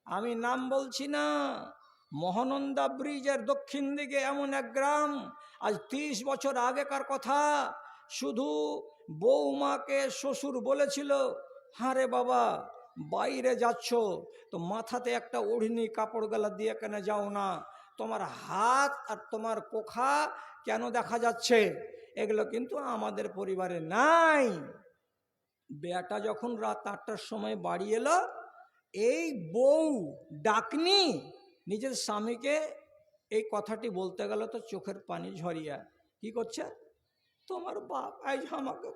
আমি নাম বলছি না, মহানন্দা ব্রিজের দক্ষিণ দিকে এমন এক গ্রাম, আজ 30 বছর আগেকার কথা। শুধু বৌমাকে শ্বশুর বলেছিল, হারে বাবা বাইরে যাচ্ছ তো মাথাতে একটা ওড়নি কাপড় গালা দিয়ে কেন যাও না? তোমার হাত আর তোমার কোখা কেন দেখা যাচ্ছে? এগুলো কিন্তু আমাদের পরিবারে নাই। বেটা যখন রাত 8টার সময় বাড়ি এলো, এই বউ ডাকনি নিজের স্বামীকে এই কথাটি বলতে গেল তো চোখের পানি ঝরিয়া কি করছে, তোমার বাপ আজ আমাকে